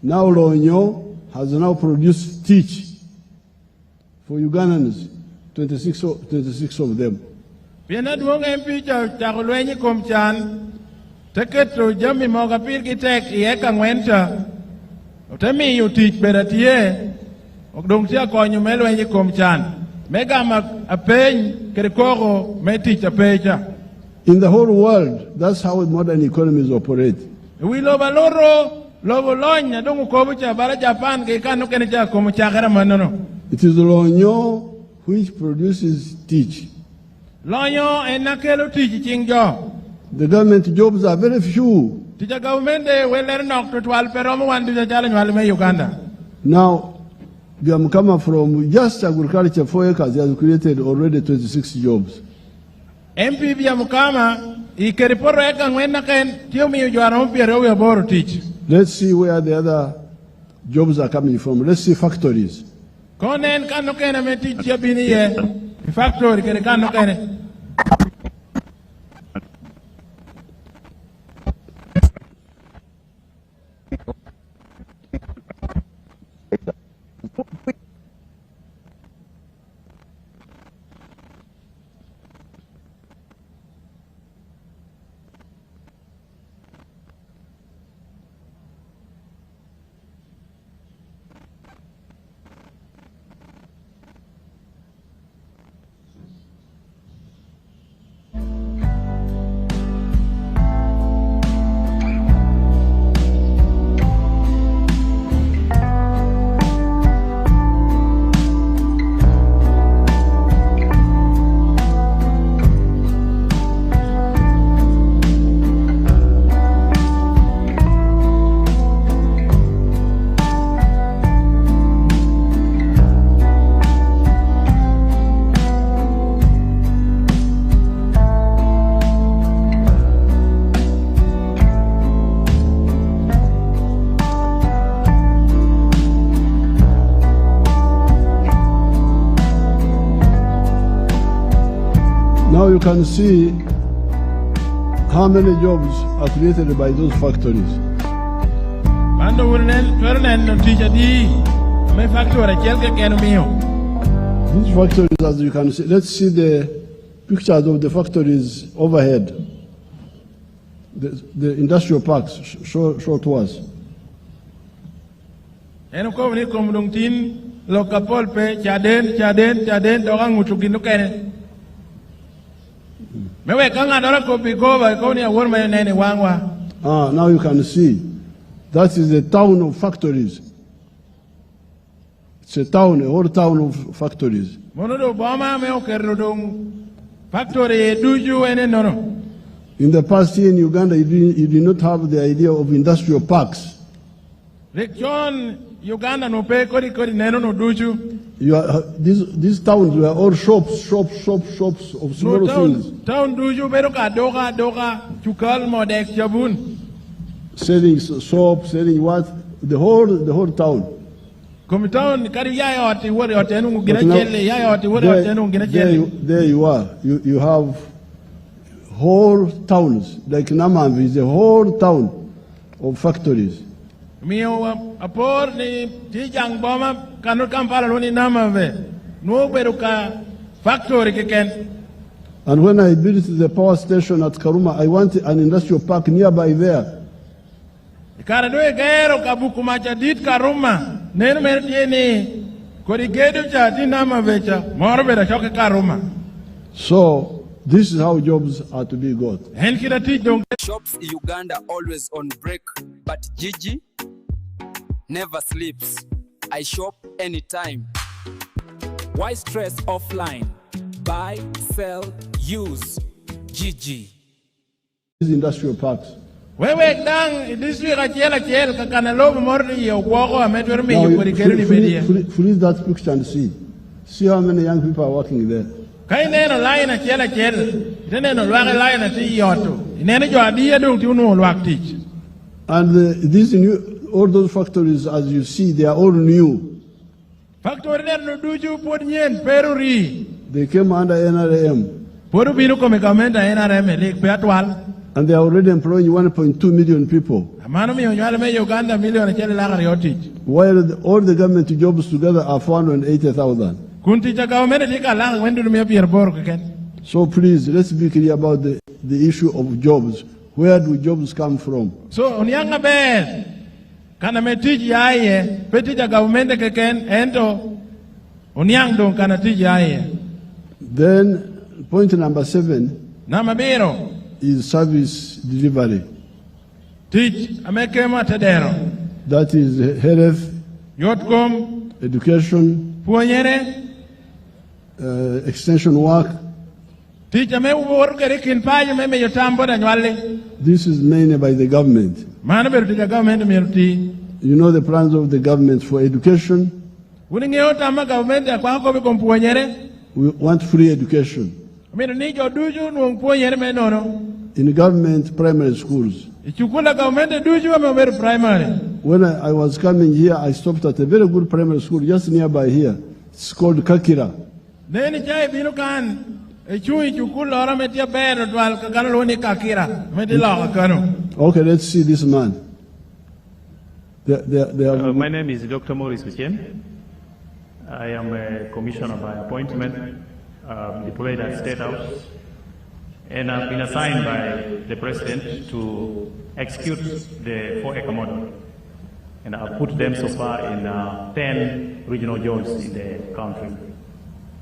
Now Lonyo has now produced teach for Ugandans, 26 of them. In the whole world, that's how modern economies operate. It is Lonyo which produces teach. The government jobs are very few. Now, Biamkama from just agriculture 4 acres, he has created already 26 jobs. MP Biamkama, let's see where the other jobs are coming from. Let's see factories. Now you can see how many jobs are created by those factories. These factories, as you can see, let's see the pictures of the factories overhead. The industrial parks, show to us. Now you can see, that is a town of factories. It's a town, a whole town of factories. In the past year in Uganda, you did not have the idea of industrial parks. These towns were all shops of small things. Selling soap, selling what? The whole town. But now, there you are. You have whole towns, like Namamvi is a whole town of factories. And when I built the power station at Karuma, I wanted an industrial park nearby there. So, this is how jobs are to be got. Shops in Uganda always on break, but Gigi never sleeps. I shop anytime. Why stress offline? Buy, sell, use. Gigi. These industrial parks. Now, freeze that picture and see. See how many young people are working there. And these new, all those factories, as you see, they are all new. They came under NRM. And they are already employing 1.2 million people. While all the government jobs together are 480,000. So please, let's be clear about the issue of jobs. Where do jobs come from? So, then, point number 7 is service delivery. That is health, education, extension work. This is mainly by the government. You know the plans of the government for education. We want free education in government primary schools. When I was coming here, I stopped at a very good primary school just nearby here. It's called Kakira. Okay, let's see this man. My name is Dr. Maurice Uchem. I am a commissioner by appointment, deployed at State House, and I've been assigned by the President to execute the 4-acre model. And I've put them so far in 10 regional zones in the country.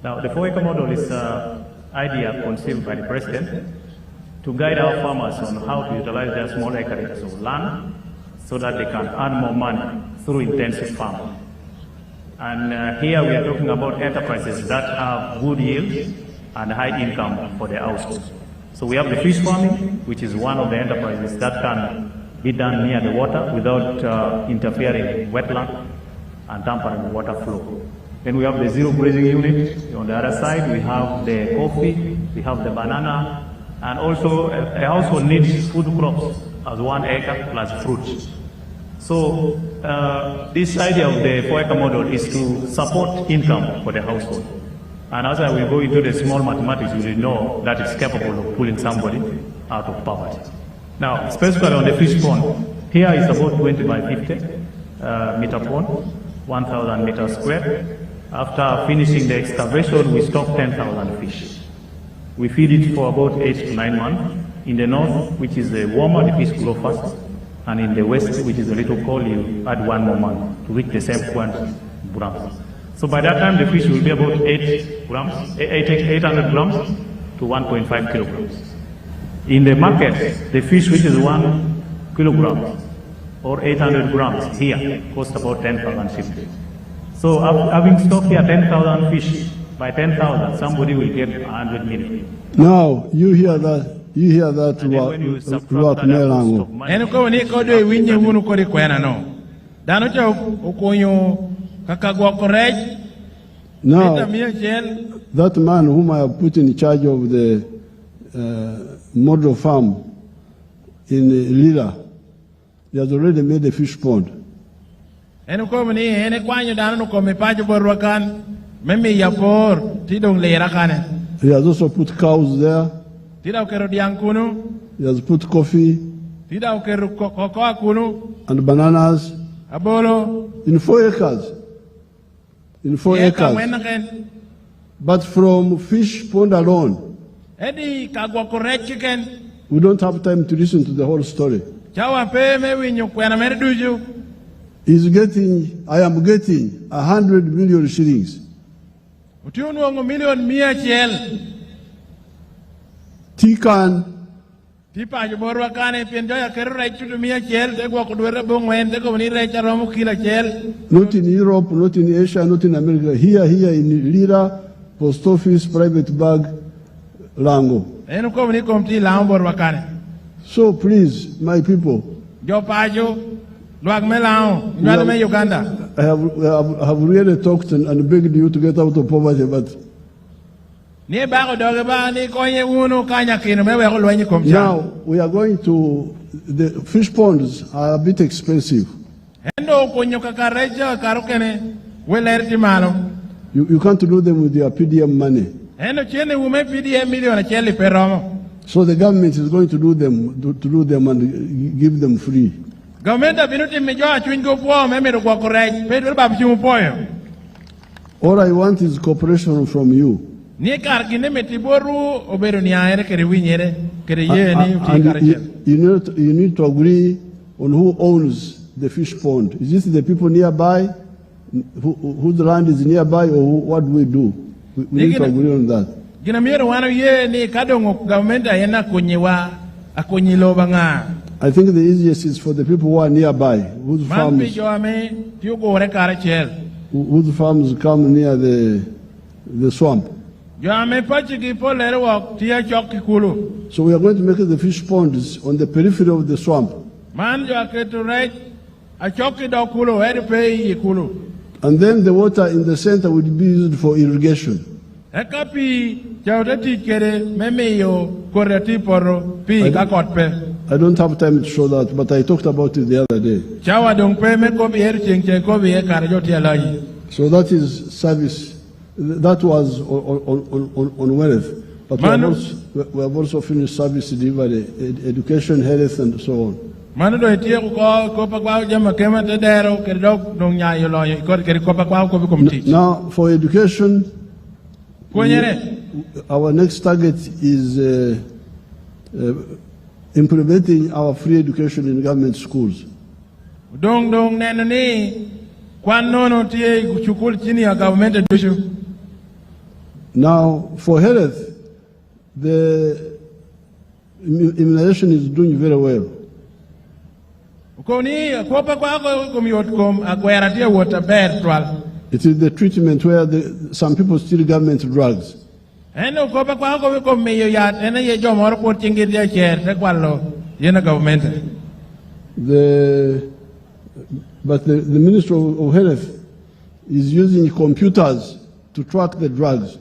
Now, the 4-acre model is an idea conceived by the President to guide our farmers on how to utilize their small acreage of land so that they can earn more money through intensive farming. And here we are talking about enterprises that have good yield and high income for their household. So we have the fish farming, which is one of the enterprises that can be done near the water without interfering with wetland and tampering with water flow. Then we have the zero grazing unit. On the other side, we have the coffee, we have the banana, and also a household needs food crops as 1 acre plus fruit. So this idea of the 4-acre model is to support income for the household. And as I will go into the small mathematics, you will know that it's capable of pulling somebody out of poverty. Now, specifically on the fish pond, here is about 20 by 50 meter pond, 1,000 meters square. After finishing the excavation, we stock 10,000 fish. We feed it for about 8 to 9 months. In the north, which is warmer, the fish grow fast. And in the west, which is a little cold, you add 1 more month to reach the same quantity of grams. So by that time, the fish will be about 800 grams to 1.5 kilograms. In the market, the fish which is 1 kilogram or 800 grams here costs about 10,000 shillings. So having stocked here 10,000 fish, by 10,000, somebody will get 100 million. Now, you hear that Ruak Nelango. En ko ni ko do winye wunu ko ri kwena no. Dano cha okonyo kakagwa korej. Now, that man whom I have put in charge of the model farm in Lira, he has already made a fish pond. En ko ni ene kwanyo dano ko me pajo borwakan meme yapor tidong lera kane. He has also put cows there. Tida ukero diankunu. He has put coffee. Tida ukero cocoa kunu. And bananas. Abolo. In 4 acres. In 4 acres. But from fish pond alone, Edi kagwa korech chicken. we don't have time to listen to the whole story. Chawa pe me winyo kwena merduju. I am getting 100 million shillings. Utiunu wangu million 100. Tikan. Tipa juborwa kane pienjo ya keru raichu 100 de gwa kudwere bongwen de ko ni raicha romu kila chel. Not in Europe, not in Asia, not in America. Here in Lira, post office, private bag, Lango. Enu ko ni komti lambo wakane. So please, my people. Jo pajo luak melao nyale me Uganda. I have really talked and begged you to get out of poverty, but now we are going to, the fish ponds are a bit expensive. You can't do them with your PDM money. So the government is going to do them and give them free. All I want is cooperation from you. And you need to agree on who owns the fish pond. Is this the people nearby, whose land is nearby, or what do we do? We need to agree on that. I think the easiest is for the people who are nearby, whose farms come near the swamp. So we are going to make the fish ponds on the periphery of the swamp. And then the water in the center would be used for irrigation. I don't have time to show that, but I talked about it the other day. So that is service. That was on wealth. But we have also finished service delivery, education, health, and so on. Now, for education, our next target is implementing our free education in government schools. Now, for health, the immunization is doing very well. It is the treatment where some people steal government drugs. But the Minister of Health is using computers to track the drugs.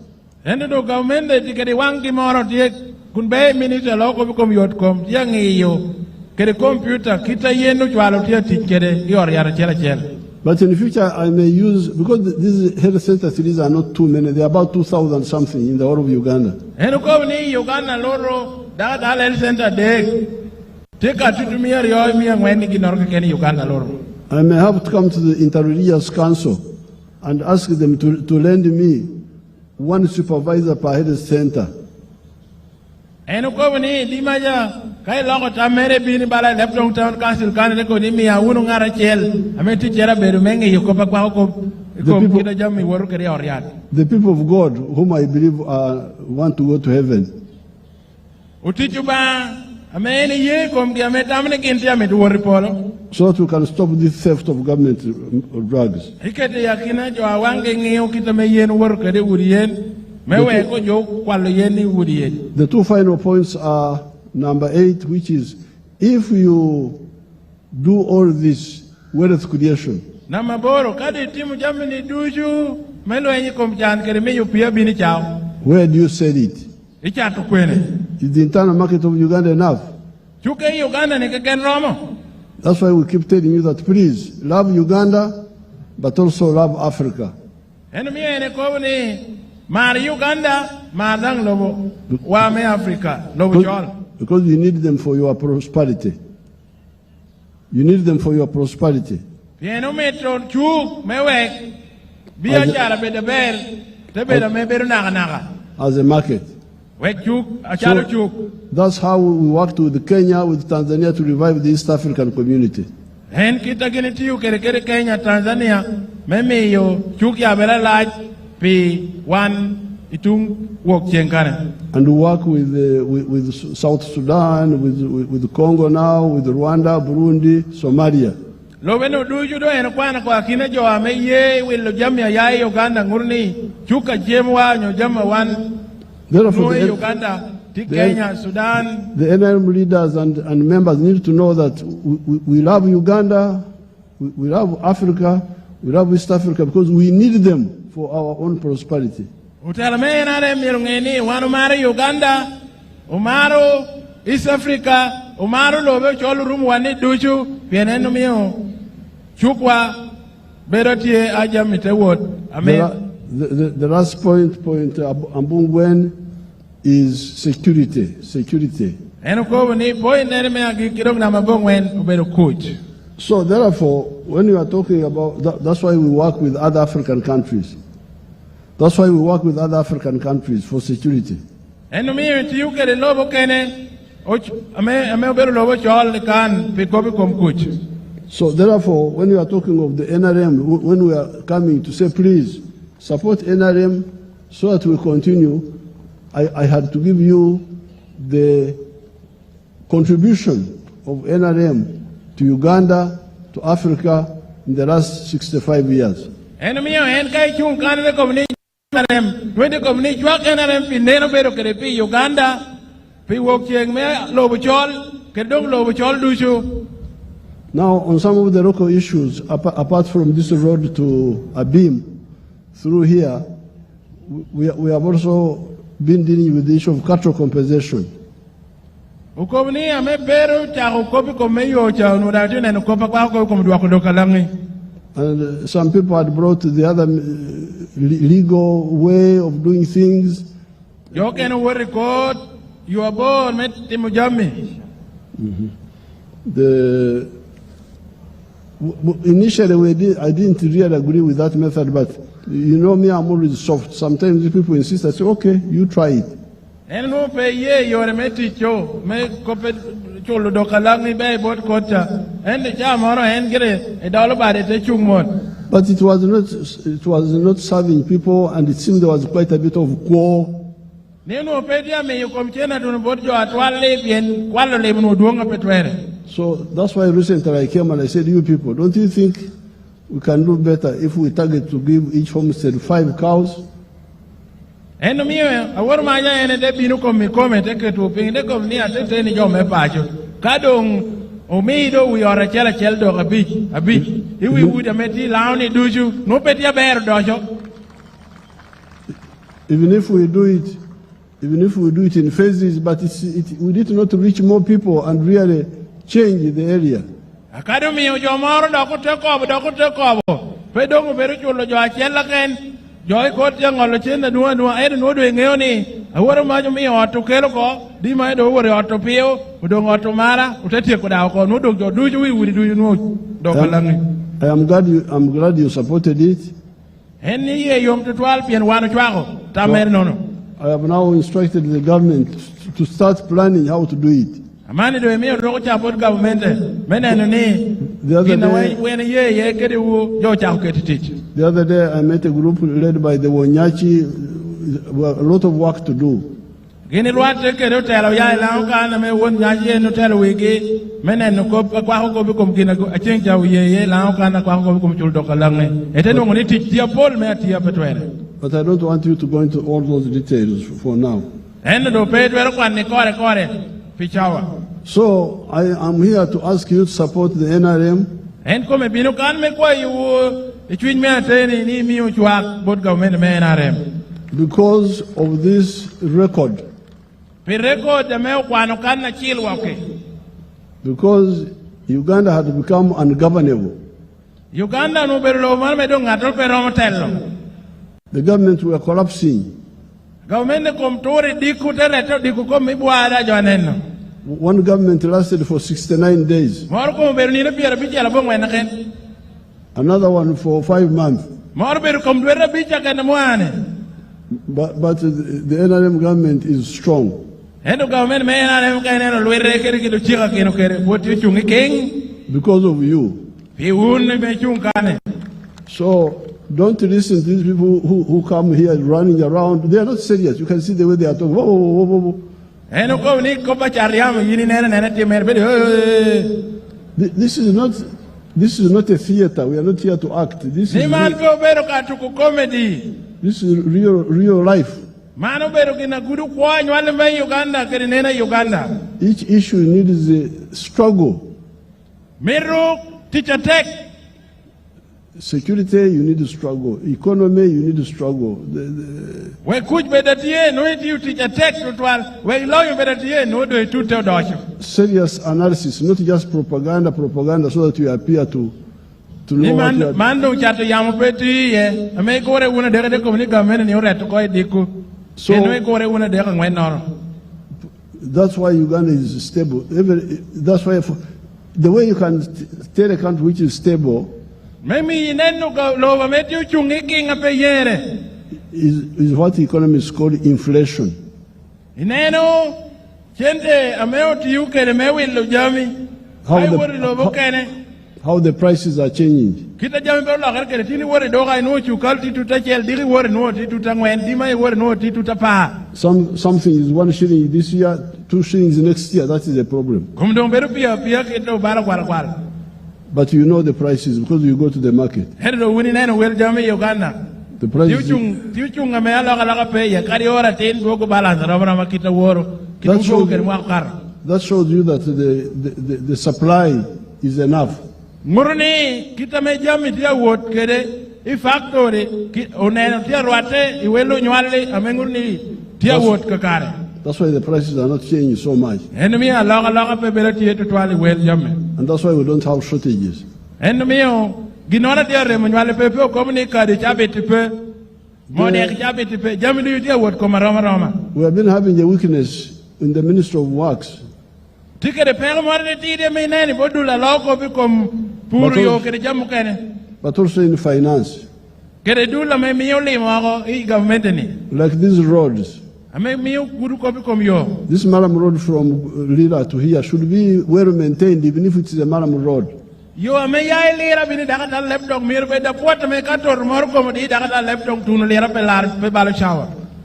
But But in the future, I may use, because these health center cities are not too many, they are about 2,000 something in the whole of Uganda. And go ni Uganda loro that health center de take a tutumia rio mi ngweni ginorka ken Uganda loro. I may have to come to the Interreligious Council and ask them to lend me one supervisor per health center. And go ni di maja kai longo tamere bini bala Alebtong town council kan ne ko ni mi awunu ngara chel ameti chera beru mengi yuko pa ko kita jami woru kere oriat. The people of God whom I believe want to go to heaven. Utichuba amene ye kom ki ametamne kinti ametu wori polo. So that we can stop this theft of government drugs. Ikete yakina jo awange ngiyo kita me yen woru kere urien mewe ko jo kwalo yeni urien. The two final points are number 8, which is if you do all this wealth creation. Na maboro kadi timu jamini duju melo enyi komchan kere me yupia bini chao. Where do you sell it? Icha tukwene. Is the internal market of Uganda enough? Chuke Uganda ni keken romo. That's why we keep telling you that please love Uganda, but also love Africa. Enu mi ene kovni mari Uganda madang lobo wa me Africa lobo chol. Because you need them for your prosperity. You need them for your prosperity. Pieno metro chuk mewek biya chara bede bel te bede me beru naga. As a market. Wek chuk acharo chuk. That's how we worked with Kenya, with Tanzania to revive the East African community. Hen kita gini tiu kere Kenya Tanzania meme yo chuk ya bela laj pi wan itung wok chenkane. And we work with South Sudan, with Congo now, with Rwanda, Burundi, Somalia. Lobeno duju do en kwana kwa kine jo ame ye wilo jamia ya Uganda ngurni chuka jemwa nyo jama wan. Therefore, Uganda, Kenya, Sudan. The NRM leaders and members need to know that we love Uganda, we love Africa, we love East Africa because we need them for our own prosperity. Utalame NRM yelungeni wanu mare Uganda, umaru East Africa, umaru lobe cholu rumu wani duchu, pienenu miyo chukwa berotie aja mitewot. Amen. The last point Ambungwen is security. So therefore, when you are talking about that's why we work with other African countries. That's why we work with other African countries for security. So therefore, when you are talking of the NRM, when we are coming to say, please, support NRM so that we continue, I had to give you the contribution of NRM to Uganda, to Africa in the last 65 years. Now, on some of the local issues, apart from this road to Abim, through here, we have also been dealing with the issue of cattle compensation. And some people had brought the other legal way of doing things. Initially, I didn't really agree with that method, but you know me, I'm always soft. Sometimes the people insist, I say, okay, you try it. But it was not serving people, and it seemed there was quite a bit of quarrel. So that's why recently I came and I said, you people, don't you think we can do better if we target to give each homestead 5 cows? Even if we do it in phases, but we need not reach more people and really change the area. Academy jomoro doko te kobo. Pedong beru chulo jo achela ken. Joy kot yang ngolo chenda dua no do ngeo ni. Aworo majo mi oto kelo ko di ma do wore oto pio udong oto mara utetie ko dawo ko no do jo duju wi wuri duju no do kalangi. I'm glad you supported it. Eni ye yom to 12 pien wano chwako tamer nono. I have now instructed the government to start planning how to do it. Amani do mi ro cha bod government meneno ni The other day, when ye kede wo jo cha ko teach. The other day I met a group led by the Wonyachi, a lot of work to do. Gini ruate kede telo ya la ka na me won Nyachi no telo wigi meneno ko kwa ko bi kom gina acheng cha ye la ka na kwa ko bi kom chul do kalange. Eteno ngoni teach dia pol me atia petwere. But I don't want you to go into all those details for now. Endo do pedwere kwa ni kore pichawa. So I am here to ask you to support the NRM. En come bino kan me kwa yu ichwin me ateni ni mi uchwa bod government me NRM. Because of this record. Pi record me kwano kan na chilwa ke. Because Uganda had become ungovernable. Uganda no berlo mal me do ngato pero motello. The government were collapsing. Government kom tori diku tereto diku kom ibwada joneno. One government lasted for 69 days. Another one for 5 months. But the NRM government is strong. Because of you. So don't listen to these people who come here running around. They are not serious. You can see the way they are talking. Whoa, whoa, whoa, whoa. This is not a theater. We are not here to act. This is real life. Each issue needs a struggle. Security, you need to struggle. Economy, you need to struggle. Serious analysis, not just propaganda, so that you appear to know what you are. That's why Uganda is stable. That's why the way you can tell a country which is stable is what economists call inflation. How the prices are changing. Something is 1 shilling this year, 2 shillings next year. That is a problem. But you know the prices because you go to the market. The prices. That shows you that the supply is enough. That's why the prices are not changing so much. And that's why we don't have shortages. We have been having a weakness in the Ministry of Works. But also in finance. Like these roads. This Maram road from Lira to here should be well maintained, even if it is a Maram road.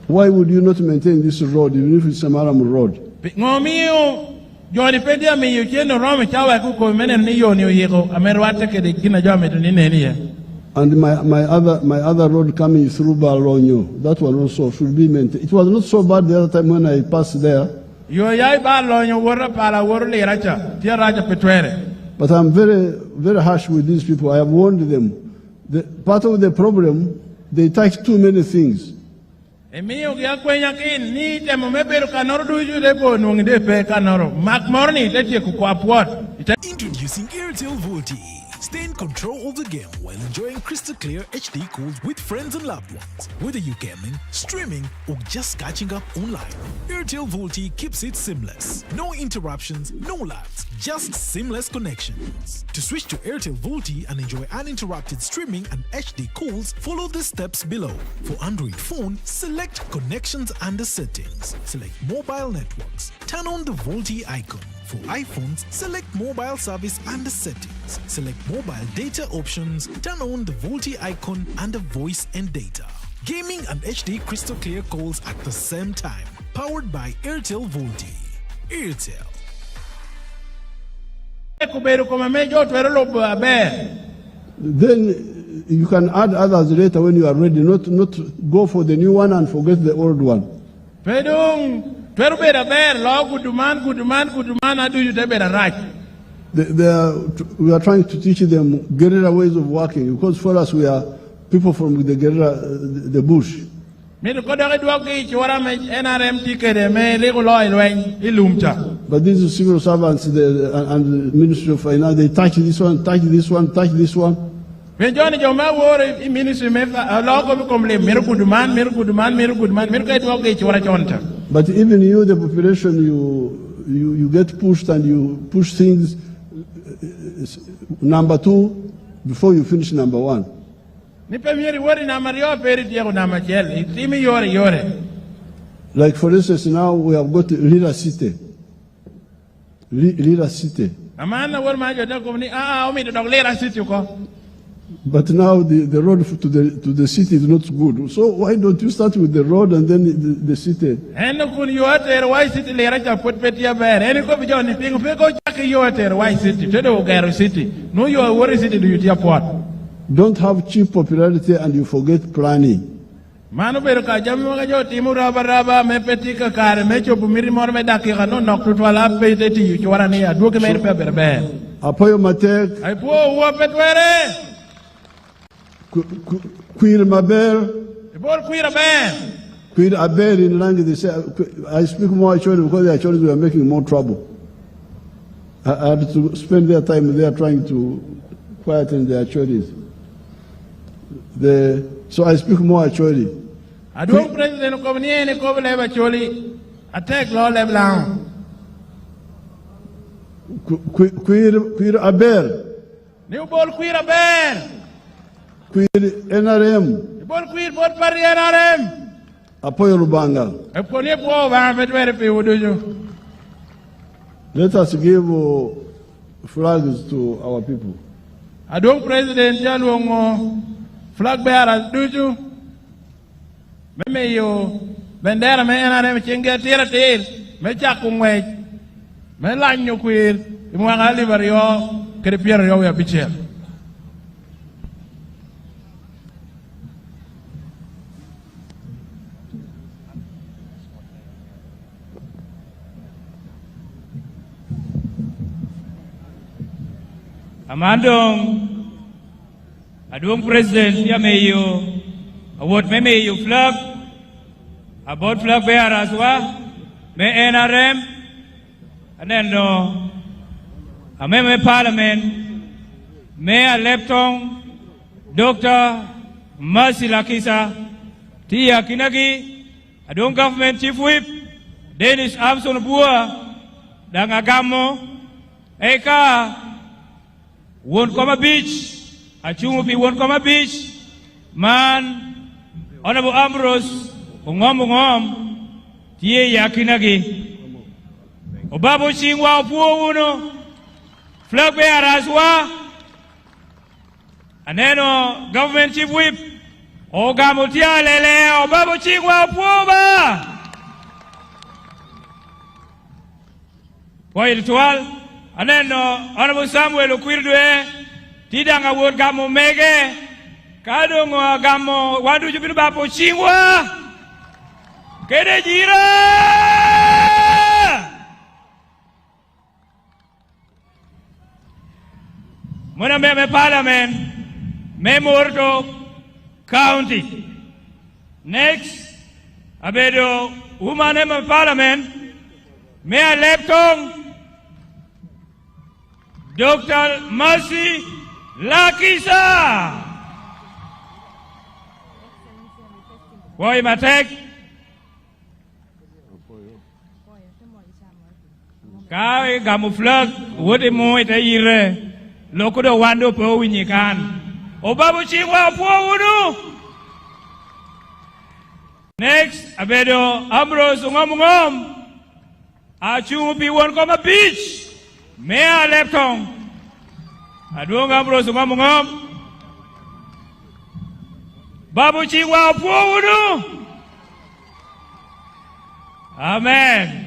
Why would you not maintain this road, even if it's a Maram road? And my other road coming through Balonyo, that one also should be maintained. It was not so bad the other time when I passed there. But I'm very, very harsh with these people. I have warned them. Part of the problem, they tax too many things. Introducing Airtel VoLTE. Stay in control of the game while enjoying crystal clear HD calls with friends and loved ones. Whether you're gaming, streaming, or just catching up online, Airtel VoLTE keeps it seamless. No interruptions, no lags, just seamless connections. To switch to Airtel VoLTE and enjoy uninterrupted streaming and HD calls, follow the steps below. For Android phone, select Connections under Settings. Select Mobile Networks. Turn on the VoLTE icon. For iPhones, select Mobile Service under Settings. Select Mobile Data options. Turn on the VoLTE icon under Voice and Data. Gaming and HD crystal clear calls at the same time. Powered by Airtel VoLTE. Airtel. Then you can add others later when you are ready, not go for the new one and forget the old one. We are trying to teach them guerrilla ways of working, because for us we are people from the guerrilla, the bush. But these civil servants and the Ministry of Finance, they touch this one, touch this one, touch this one. But even you, the population, you get pushed and you push things number 2 before you finish number 1. Like for instance, now we have got Lira City. Lira City. But now the road to the city is not good. So why don't you start with the road and then the city? Don't have cheap popularity and you forget planning. Apoyo Matek, Queer Mabel, Queer Aber in language, they say, I speak more Acholi because the Acholis were making more trouble. I had to spend their time there trying to quieten the Acholis. So I speak more Acholi. I don't President Komniene Kobele Acholi, attack law Leblanc. Queer Aber. New ball Queer Aber. Queer NRM. Ball Queer Bot Pari NRM. Apoyo Lubanga. Let us give flags to our people. I don't President Jalwongo flag bearers do you? Meme yo bendera me NRM chinga tira tir me chakungwe me lanyo queer imwanga liverio kerepier yo ya bichel. Amandong Adung President ya meyo award me meyo flag about flag bearers wa me NRM anendo me parliament me Alebtong Dr. Mercy Lakisa Tia Kinagi Adung government chief whip Dennis Amson Bua Dangagamo Eka Won Koma Beach, Achumupi Won Koma Beach, Man, Honorable Ambrose, Ungom, Tie Yakinagi, Obabo Chingwa Puo Uno, Flag bearers wa, Aneno Government Chief Whip, Ogamutia Lele, Obabo Chingwa Puoba. Kwa ilitual, Aneno Honorable Samuel Okwirdwe Tidanga word gamo mege Kadongo gamo Wadu jupinu bapo chingwa Kede jira Mwana me parliament Me Morto County. Next Abedo Woman me parliament Me Alebtong Dr. Mercy Lakisa. Boy Matek. Kai gamuflag wote mo itaire lokudo wando po winyikan. Obabu chingwa po unu. Next, abedo Ambrose ngom. Achungu pi won koma beach. Mea Alebtong. Aduong Ambrose ngom. Babu chingwa po unu. Amen.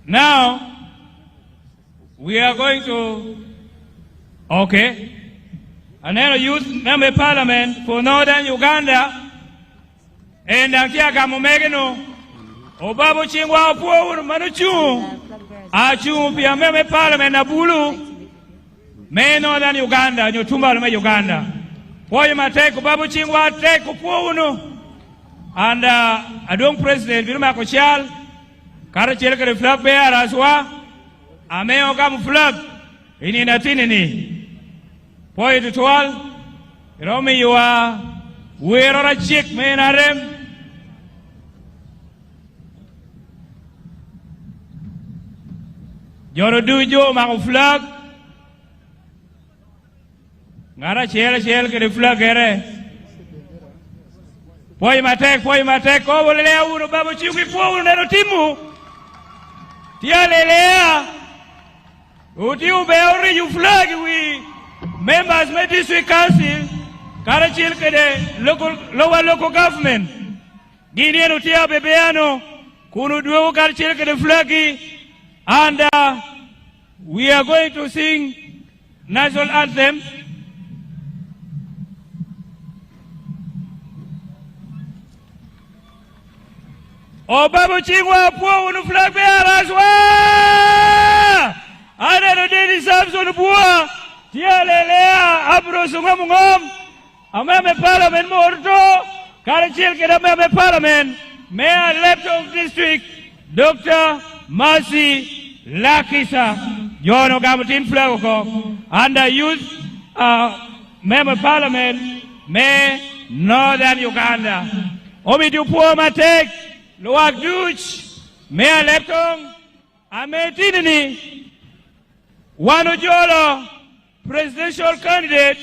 Now, we are going to, okay, another youth member parliament for Northern Uganda, and Ankia Gamomegeno, Obabu Chingwa Puo Manuchu, Achu Pia member parliament Abulu, me Northern Uganda, Yotumba me Uganda. Poyma take Obabu Chingwa take Puo, and Adong President Vilma Kochal. Kara chele kare flag bear aswa ameo kamu flag ini natinini poi tutual romi yua werora chik menarem joro dujo maku flag ngara chele kare flag ere poi matek ko bolele uru babu chiwi po nero timu Tia lelea, uti ubeori you flag we members of district council, Karachil kede lower local government. Guinean utia bebeano, kunu duo Karachil kede flagi, and we are going to sing national anthem. Obabu chingwa po unu flag bearers wa ana no deni Samson bua tia lelea abro sunga mungom amame parliament morto Karachil keda amame parliament Mayor Alebtong district Dr. Mercy Lakisa Jono Gamutin flag ko under youth member parliament me Northern Uganda omi dupo matek Luak Duch, Mayor Alebtong, Ametinini, Wanojolo, presidential candidate,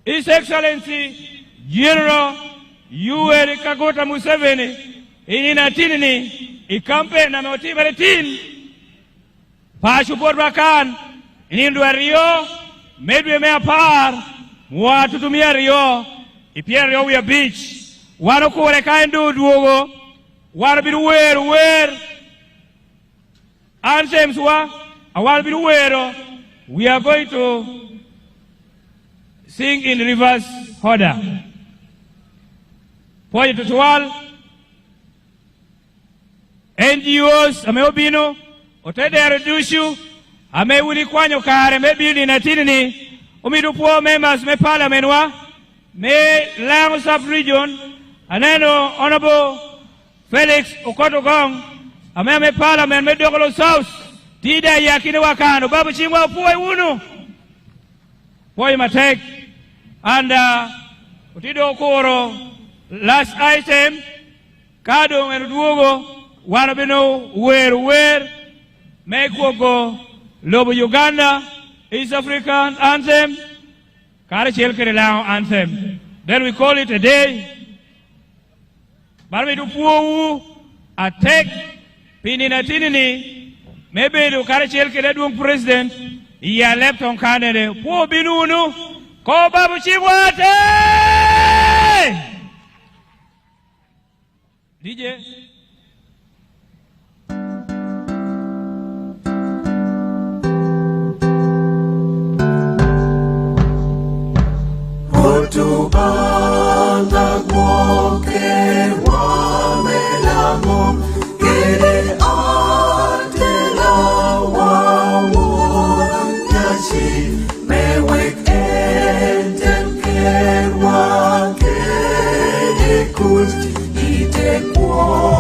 His Excellency General Yoweri Kaguta Museveni, Inatinini, Ikampe na Motivaretin, Pashu Borbakan, Inindwa Rio, Medwe Mea Par, Mwatutumia Rio, Ipia Rio Wea Beach, Wanokore Kaindu Duogo, Warabiru where anthems wa Awarabiru where we are going to sing in reverse order. Point to all NGOs ameobino otede redushu amewili kwanyo kare mebili na tinini umidupo members me parliament wa me Lango sub region aneno honorable Felix Okotogong, ameme parliament me Dogolo South, tida yakini wakano, babu chingwa puwe unu, puwe matek, and utido okoro, last item, kado menuduogo, wanabino where, mekwogo, lobo Uganda, East African anthem, Karachil Kirilao anthem. Then we call it a day. Barbe du puo attack pinina tinini maybe do Karachil kede du president ya Alebtong kanere puo binunu ko babu chingwate DJ Otubanda gwoke wamelamo gere atela wawo yashi mewek enten kerwa kere kut ite kwa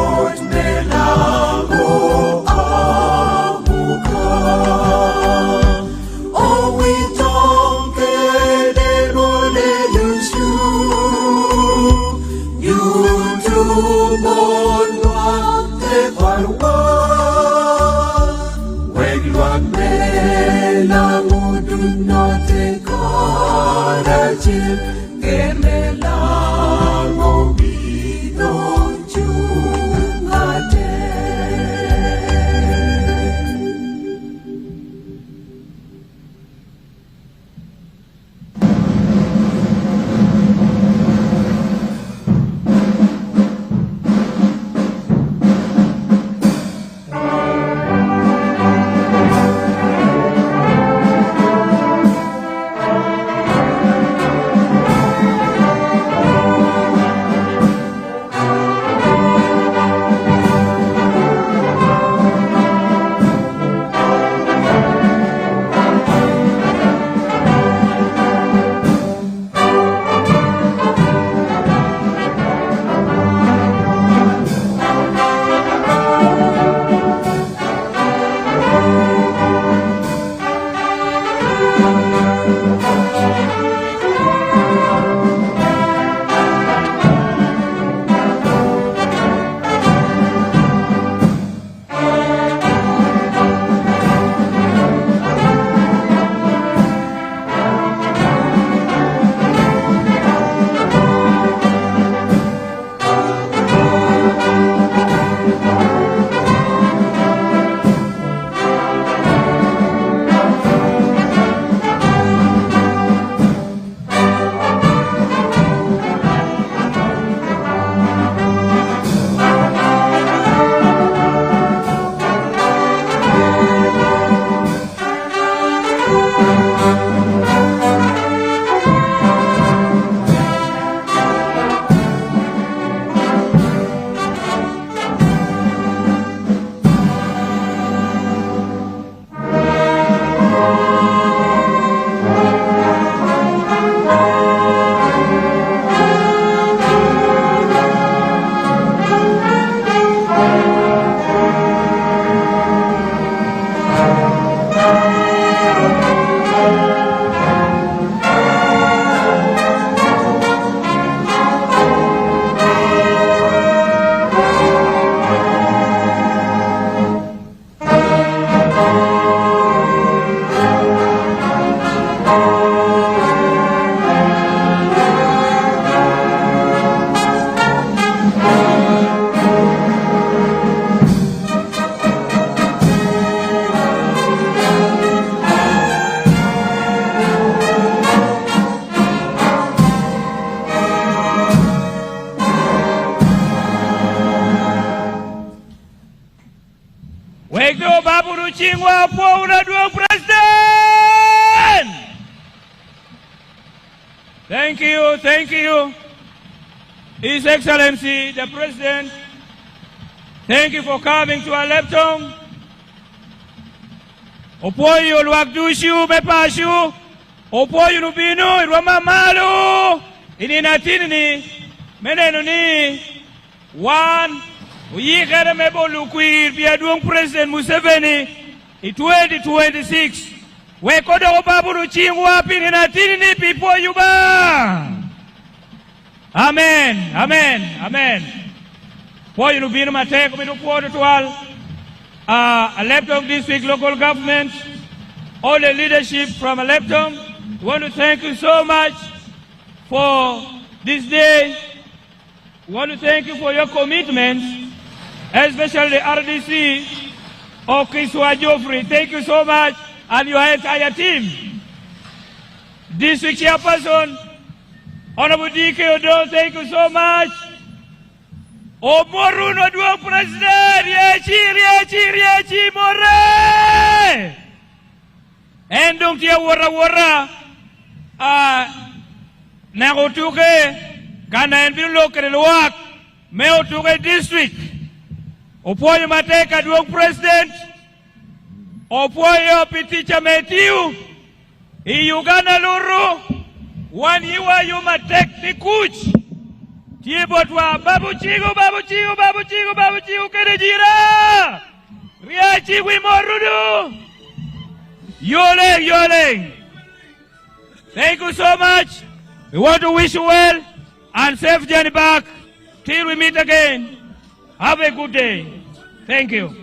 Amela mudunote korachil Kermela mobidong chungate. Thank you, His Excellency, the President. Thank you for coming to Alebtong. Opoyo luakdushu mepashu. Opoyo nubinu irwama malu. Ininatini menenu ni one uyikere mebo lukwir biaduong President Museveni in 2026. Wekodo obaburu chingwa pininatini pipo yuba. Amen, amen, amen. For you to be in my take, we look forward to all Alebtong District local government, all the leadership from Alebtong. We want to thank you so much for this day. We want to thank you for your commitment, especially the RDC of Kiswa Joffrey. Thank you so much, and your entire team. District Chairperson, Honorable D.K. Odo, thank you so much. Omoruno Duo President, Riechi, More! Endong tia wara, Nagotuke, Kana Envilo Kereluak, Meotuke District. Opoyo Mateka Duo President, Opoyo Piticha Metiu, Uganda Luru, One Iwa Yuma Tekni Kuch. Tibotwa Babu Chigo Kerejira. Riachi Wimorudu. Yole. Thank you so much. We want to wish you well and safe journey back till we meet again. Have a good day. Thank you.